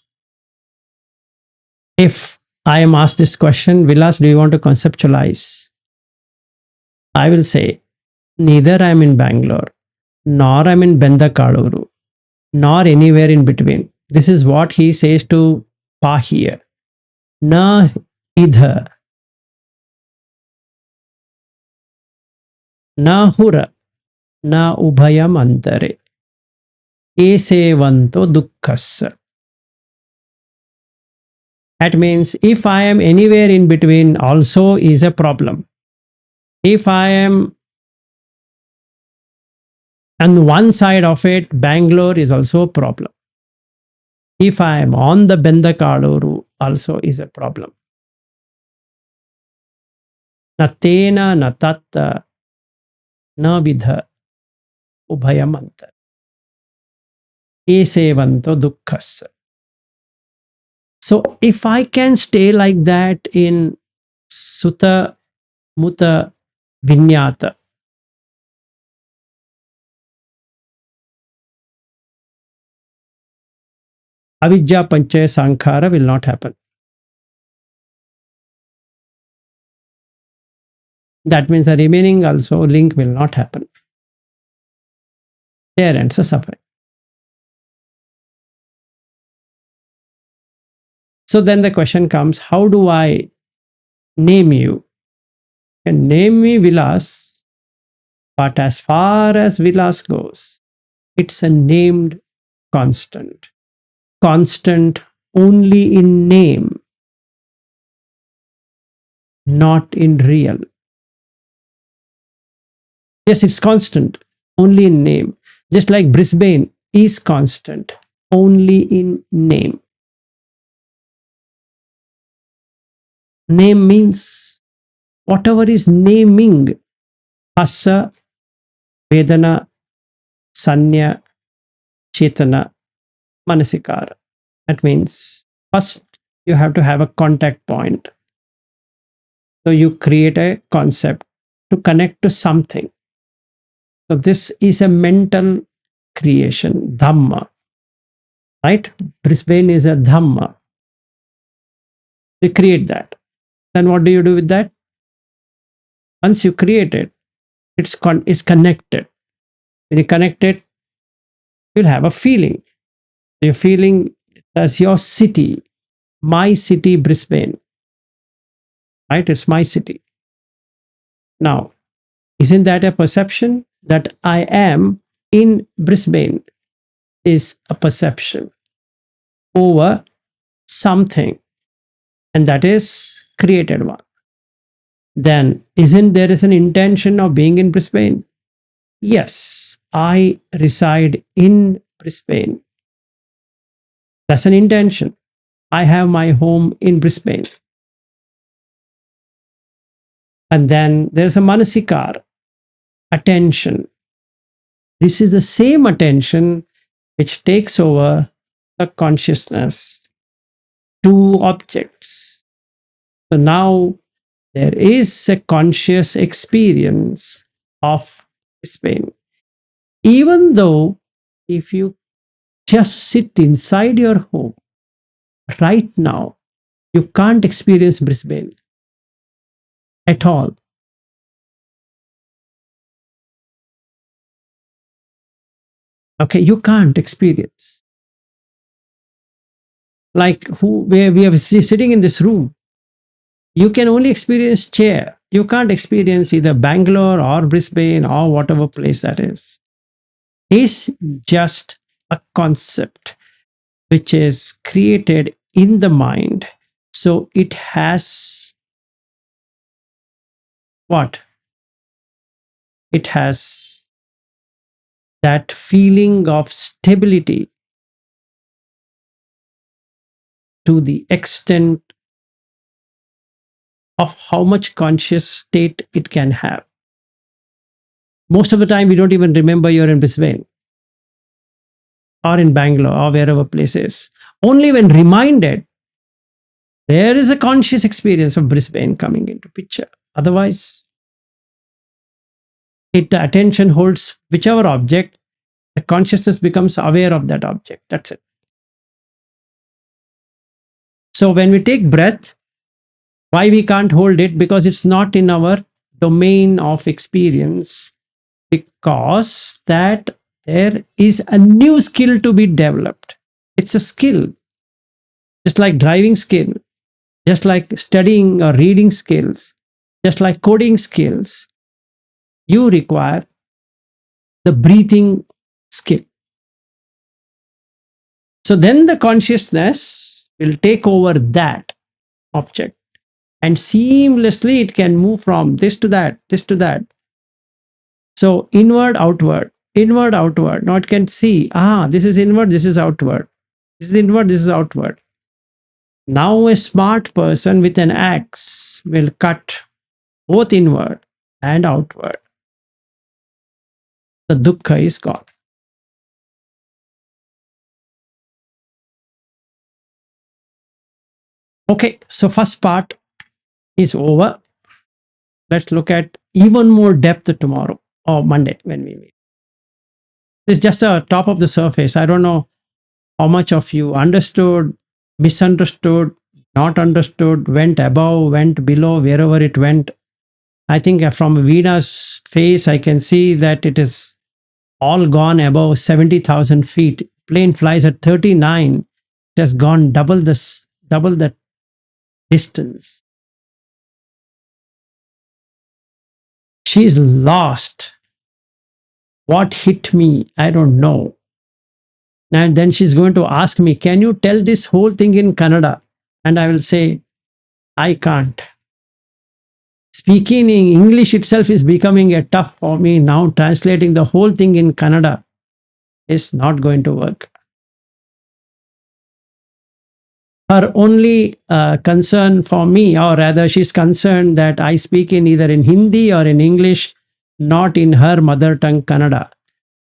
Speaker 1: If I am asked this question, Vilas, do you want to conceptualize? I will say, neither I am in Bangalore, nor I am in Bendakaluru, nor anywhere in between. This is what he says to Pa here. Na idha, na hura, na ubhayam antare. Esevanto dukkhassa. That means if I am anywhere in between also is a problem. If I am on one side of it, Bangalore is also a problem. If I am on the Bendakaluru also is a problem. Na tena na tatta na vidha ubhayamanta. Esevanto dukkhassa. So if I can stay like that in Sutta Muta Vinyata, Avijja Panchaya Sankhara will not happen. That means the remaining also link will not happen. There ends the suffering. So then the question comes, how do I name you? You can name me Vilas, but as far as Vilas goes, it's a named constant. Constant only in name, not in real. Yes, it's constant only in name. Just like Brisbane is constant only in name. Name means whatever is naming. Phassa, Vedana, Sanya, Chetana, Manasikara. That means first you have to have a contact point. So you create a concept to connect to something. So this is a mental creation, Dhamma, right? Brisbane is a Dhamma. You create that. Then what do you do with that? Once you create it, it's connected. When you connect it, you'll have a feeling. You're feeling as your city, my city, Brisbane, right? It's my city. Now, isn't that a perception that I am in Brisbane is a perception over something, and that is created one. Then isn't there is an intention of being in Brisbane? Yes, I reside in Brisbane. That's an intention. I have my home in Brisbane. And then there's a manasikar, attention. This is the same attention which takes over the consciousness, two objects. So now there is a conscious experience of Brisbane. Even though if you just sit inside your home right now, you can't experience Brisbane at all. Okay, you can't experience. Like where we are sitting in this room, you can only experience chair. You can't experience either Bangalore or Brisbane or whatever place that is. It's just a concept which is created in the mind. So it has what? It has that feeling of stability to the extent of how much conscious state it can have. Most of the time, we don't even remember you're in Brisbane or in Bangalore or wherever place is. Only when reminded, there is a conscious experience of Brisbane coming into picture. Otherwise, the attention holds whichever object, the consciousness becomes aware of that object. That's it. So when we take breath, why we can't hold it? Because it's not in our domain of experience. Because that there is a new skill to be developed. It's a skill, just like driving skill, just like studying or reading skills, just like coding skills. You require the breathing skill. So then the consciousness will take over that object and seamlessly it can move from this to that, this to that. So inward, outward, inward, outward. Now it can see, this is inward, this is outward. This is inward, this is outward. Now a smart person with an axe will cut both inward and outward. The dukkha is gone. Okay, so first part is over. Let's look at even more depth tomorrow or Monday when we meet. It's just a top of the surface. I don't know how much of you understood, misunderstood, not understood, went above, went below, wherever it went. I think from Veena's face, I can see that it is all gone above 70,000 feet. Plane flies at 39. It has gone double the distance. She's lost. What hit me? I don't know. And then she's going to ask me, can you tell this whole thing in Kannada? And I will say, I can't. Speaking in English itself is becoming a tough for me now. Translating the whole thing in Kannada is not going to work. Her only concern for me, or rather, she's concerned that I speak in either in Hindi or in English, not in her mother tongue, Kannada.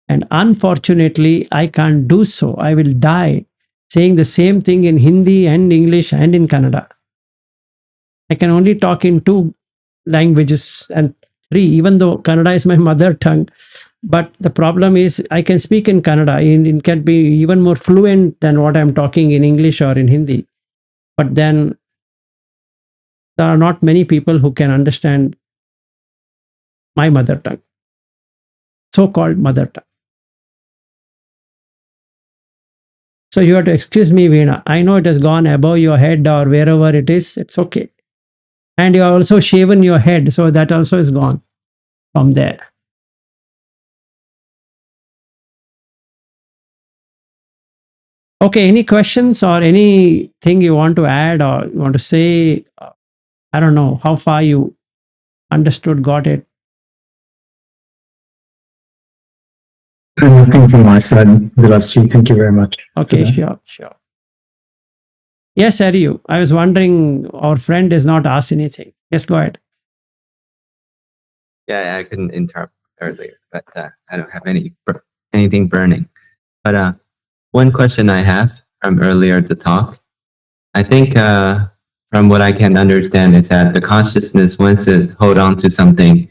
Speaker 1: And unfortunately, I can't do so. I will die saying the same thing in Hindi and English and in Kannada. I can only talk in two languages and three, even though Kannada is my mother tongue. But the problem is, I can speak in Kannada. It can be even more fluent than what I'm talking in English or in Hindi. But then there are not many people who can understand my mother tongue, so called mother tongue. So you have to excuse me, Veena. I know it has gone above your head or wherever it is. It's okay. And you have also shaven your head. So that also is gone from there. Okay. Any questions or anything you want to add or you want to say? I don't know how far you understood, got it.
Speaker 2: Nothing from my side, Vilasji. Thank you very much.
Speaker 1: Okay, sure, sure. Yes, Ariu. I was wondering, our friend has not asked anything. Yes, go ahead.
Speaker 3: Yeah, I couldn't interrupt earlier, but I don't have anything burning. But one question I have from earlier the talk, I think from what I can understand is that the consciousness, once it hold on to something,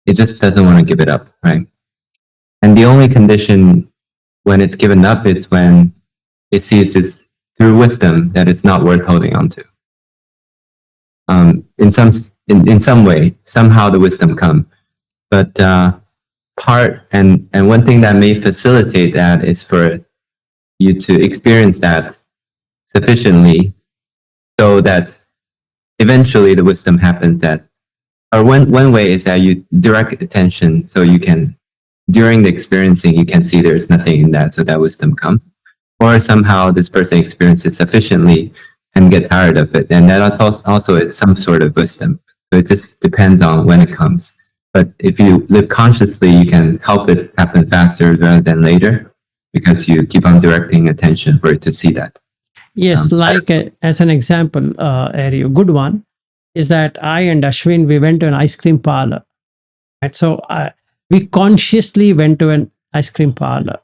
Speaker 3: it just doesn't want to give it up, right? And the only condition when it's given up is when it sees it's through wisdom that it's not worth holding on to. In some way, somehow the wisdom come, but part and one thing that may facilitate that is for you to experience that sufficiently so that eventually the wisdom happens. That or one way is that you direct attention so you can during the experiencing you can see there's nothing in that, so that wisdom comes, or somehow this person experiences sufficiently and get tired of it, and that also is some sort of wisdom. So it just depends on when it comes. But if you live consciously, you can help it happen faster rather than later because you keep on directing attention for it to see that.
Speaker 1: Yes, like as an example, Ariu, good one is that I and Ashwin, we went to an ice cream parlor. Right? So we consciously went to an ice cream parlor.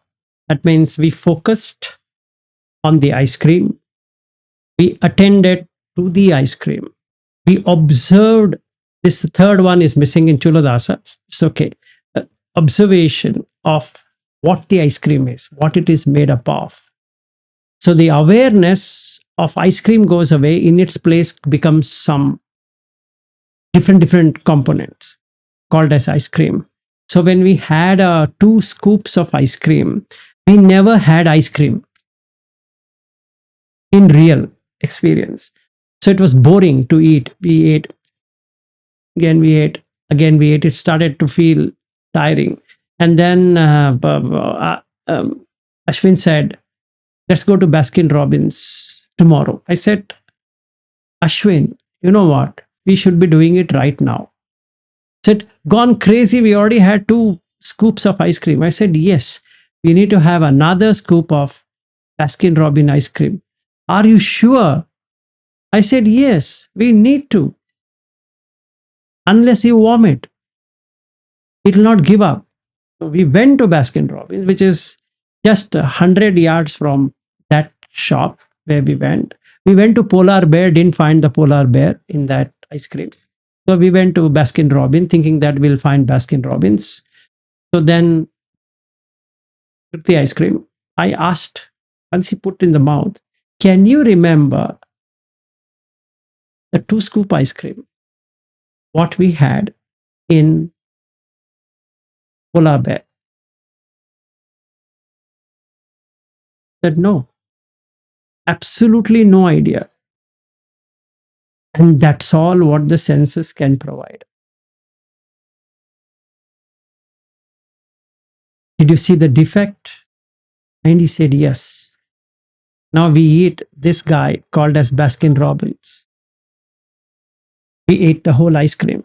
Speaker 1: That means we focused on the ice cream. We attended to the ice cream. We observed. This third one is missing in Chuladasa. It's okay. Observation of what the ice cream is, what it is made up of. So the awareness of ice cream goes away. In its place becomes some different components called as ice cream. So when we had 2 scoops of ice cream, we never had ice cream in real experience. So it was boring to eat. We ate, again we ate, again we ate. It started to feel tiring. And then Ashwin said, let's go to Baskin Robbins tomorrow. I said, Ashwin, you know what? We should be doing it right now. Said, gone crazy. We already had 2 scoops of ice cream. I said, yes, we need to have another scoop of Baskin Robbins ice cream. Are you sure? I said, yes, we need to. Unless you vomit, it will not give up. So we went to Baskin Robbins, which is just 100 yards from that shop where we went. We went to Polar Bear, didn't find the Polar Bear in that ice cream. So we went to Baskin Robbins thinking that we'll find Baskin Robbins. So then took the ice cream. I asked, once he put in the mouth, can you remember the 2 scoop ice cream? What we had in Polar Bear? Said no. Absolutely no idea. And that's all what the senses can provide. Did you see the defect? And he said, yes. Now we eat this guy called as Baskin Robbins. We ate the whole ice cream.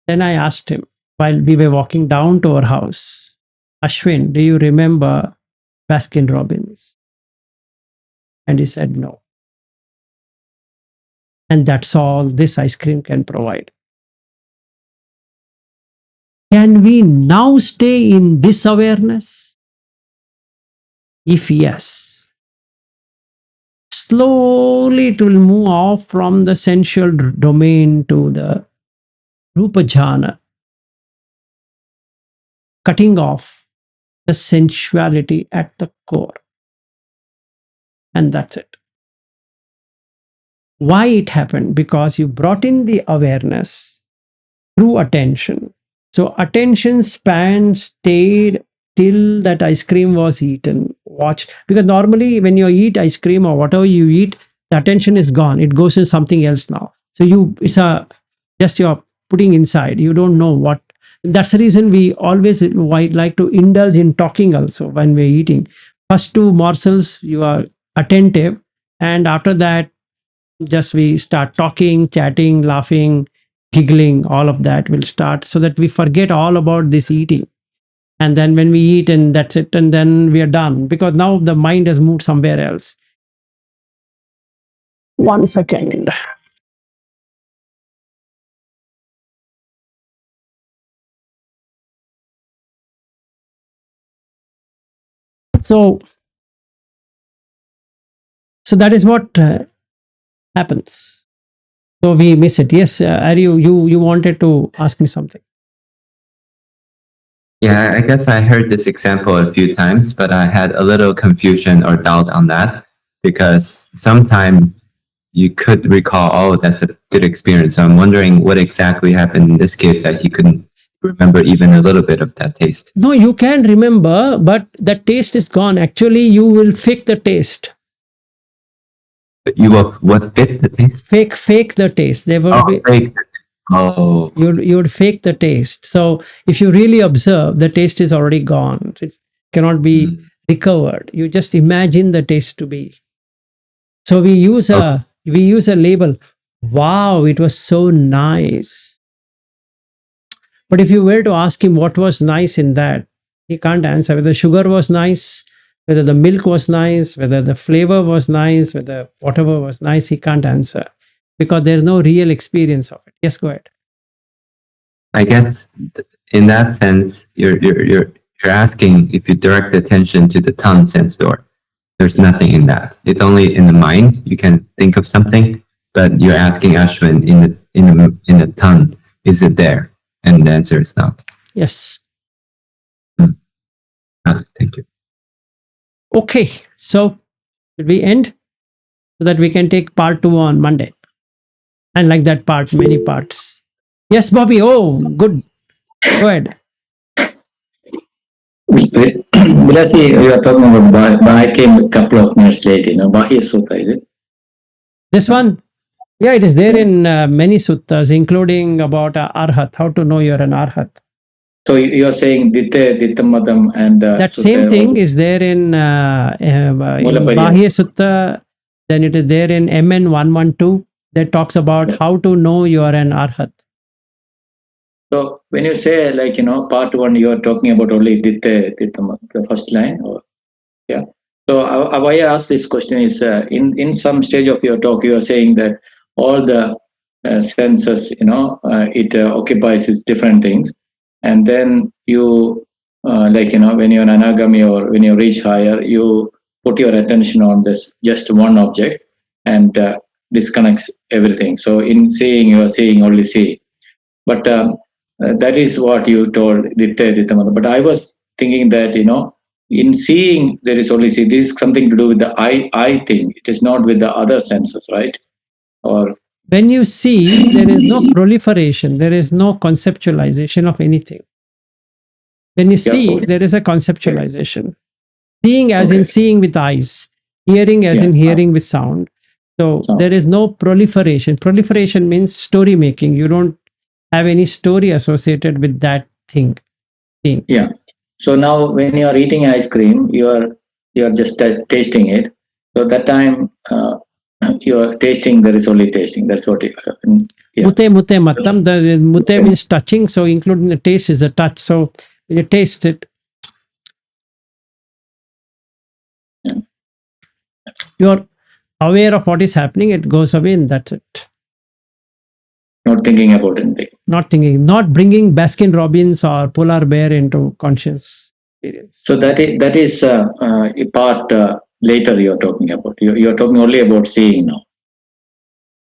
Speaker 1: Then I asked him while we were walking down to our house, Ashwin, do you remember Baskin Robbins? And he said, no. And that's all this ice cream can provide. Can we now stay in this awareness? If yes, slowly it will move off from the sensual domain to the Rupa Jhana, cutting off the sensuality at the core. And that's it. Why it happened? Because you brought in the awareness through attention. So attention span stayed till that ice cream was eaten. Watch, because normally when you eat ice cream or whatever you eat, the attention is gone. It goes in something else now. So it's a just you're putting inside. You don't know what. That's the reason we always like to indulge in talking also when we're eating. First two morsels you are attentive, and after that just we start talking, chatting, laughing, giggling, all of that will start so that we forget all about this eating. And then when we eat and that's it, and then we are done because now the mind has moved somewhere else. 1 second. So, so that is what happens. So we miss it. Yes, are you wanted to ask me something?
Speaker 3: Yeah, I guess I heard this example a few times, but I had a little confusion or doubt on that because sometimes you could recall, oh, that's a good experience. So I'm wondering what exactly happened in this case that he couldn't remember even a little bit of that taste.
Speaker 1: No, you can remember, but the taste is gone. Actually, you will fake the taste.
Speaker 3: But you will what fit the taste?
Speaker 1: Fake the taste. There will be
Speaker 3: Fake. Oh,
Speaker 1: you'd fake the taste. So if you really observe, the taste is already gone. It cannot be recovered. You just imagine the taste to be. So we use a label. Wow, it was so nice. But if you were to ask him what was nice in that, he can't answer whether sugar was nice, whether the milk was nice, whether the flavor was nice, whether whatever was nice, he can't answer because there's no real experience of it. Yes, go ahead.
Speaker 3: I guess in that sense, you're asking if you direct attention to the tongue sense door. There's nothing in that. It's only in the mind. You can think of something, but you're asking Ashwin in the tongue, is it there? And the answer is not.
Speaker 1: Yes.
Speaker 3: Thank you.
Speaker 1: Okay. So should we end so that we can take part 2 on Monday? And like that part, many parts. Yes, Bobby. Oh, good. Go ahead.
Speaker 2: Bilasi, you are talking about I came a couple of minutes late, Bahya Sutta, is it?
Speaker 1: This one, yeah, it is there in many suttas, including about Arahat, how to know you're an Arahat.
Speaker 2: So you are saying Dittamadam and
Speaker 1: That same thing is there in Bahya Sutta, then it is there in MN 112 that talks about how to know you are an Arahat.
Speaker 2: So when you say part one, you are talking about only Dittamadam, the first line, or yeah. So why I ask this question is in some stage of your talk, you are saying that all the senses, it occupies with different things, and then you, when you're an anagami or when you reach higher, you put your attention on this just one object and disconnects everything. So in seeing, you are seeing only see, but that is what you told Dittamada. But I was thinking that in seeing there is only see. This is something to do with the I thing. It is not with the other senses, right? Or
Speaker 1: when you see, there is no proliferation, there is no conceptualization of anything. When you see, there is a conceptualization. Seeing as in seeing with eyes, hearing as in hearing with sound. So there is no proliferation. Proliferation means story making. You don't have any story associated with that thing.
Speaker 2: Yeah. So now when you are eating ice cream, you are just tasting it. So that time you are tasting. There is only tasting. That's what.
Speaker 1: Mute mute matam. The mute means touching. So including the taste is a touch. So when you taste it, you're aware of what is happening. It goes away, and that's it.
Speaker 2: not thinking about anything.
Speaker 1: Not thinking, not bringing Baskin Robbins or polar bear into conscious experience.
Speaker 2: So that is a part later you're talking about. You're talking only about seeing now.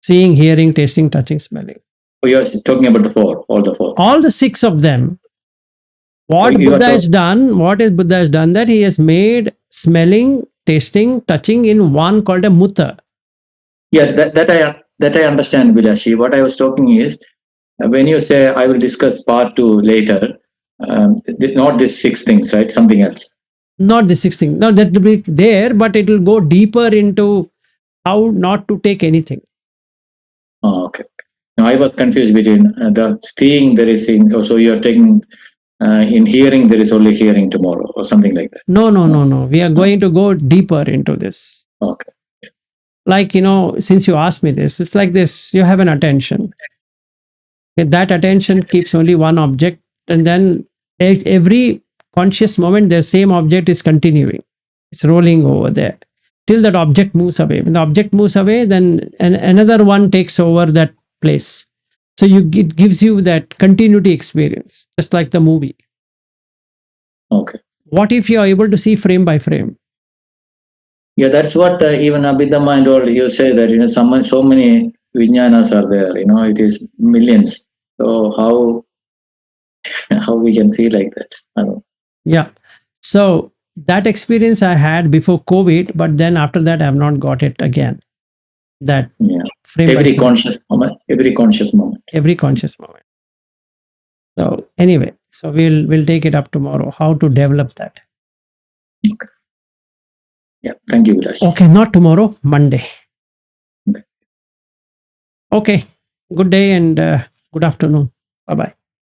Speaker 1: Seeing, hearing, tasting, touching, smelling.
Speaker 2: Oh, you're talking about the four, all the four.
Speaker 1: All the six of them. What
Speaker 2: So you are
Speaker 1: Buddha has done, what is Buddha has done, that he has made smelling, tasting, touching in one called a mutta.
Speaker 2: Yeah, that I understand, Vilashi. What I was talking is when you say I will discuss part two later, not these six things, right? Something else.
Speaker 1: Not the six thing. No, that will be there, but it will go deeper into how not to take anything.
Speaker 2: Oh, okay. Now I was confused between the seeing there is seeing. Oh, so you're taking in hearing there is only hearing tomorrow or something like that.
Speaker 1: No. We are going to go deeper into this.
Speaker 2: Okay.
Speaker 1: Like, since you asked me this, it's like this: you have an attention. Okay, that attention keeps only one object, and then every conscious moment, the same object is continuing. It's rolling over there till that object moves away. When the object moves away, then another one takes over that place. So it gives you that continuity experience, just like the movie.
Speaker 2: Okay.
Speaker 1: What if you are able to see frame by frame?
Speaker 2: Yeah, that's what even Abhidhamma and all you say that so many vijnanas are there. It is millions. So how we can see like that? I don't know.
Speaker 1: Yeah. So that experience I had before COVID, but then after that I have not got it again. That
Speaker 2: Yeah.
Speaker 1: frame by
Speaker 2: Every
Speaker 1: frame,
Speaker 2: conscious moment. Every conscious moment.
Speaker 1: every conscious moment. So anyway, so we'll take it up tomorrow. How to develop that?
Speaker 2: Okay. Yeah. Thank you, Vilash.
Speaker 1: Okay, not tomorrow, Monday.
Speaker 2: Okay.
Speaker 1: Okay. Good day and good afternoon. Bye bye.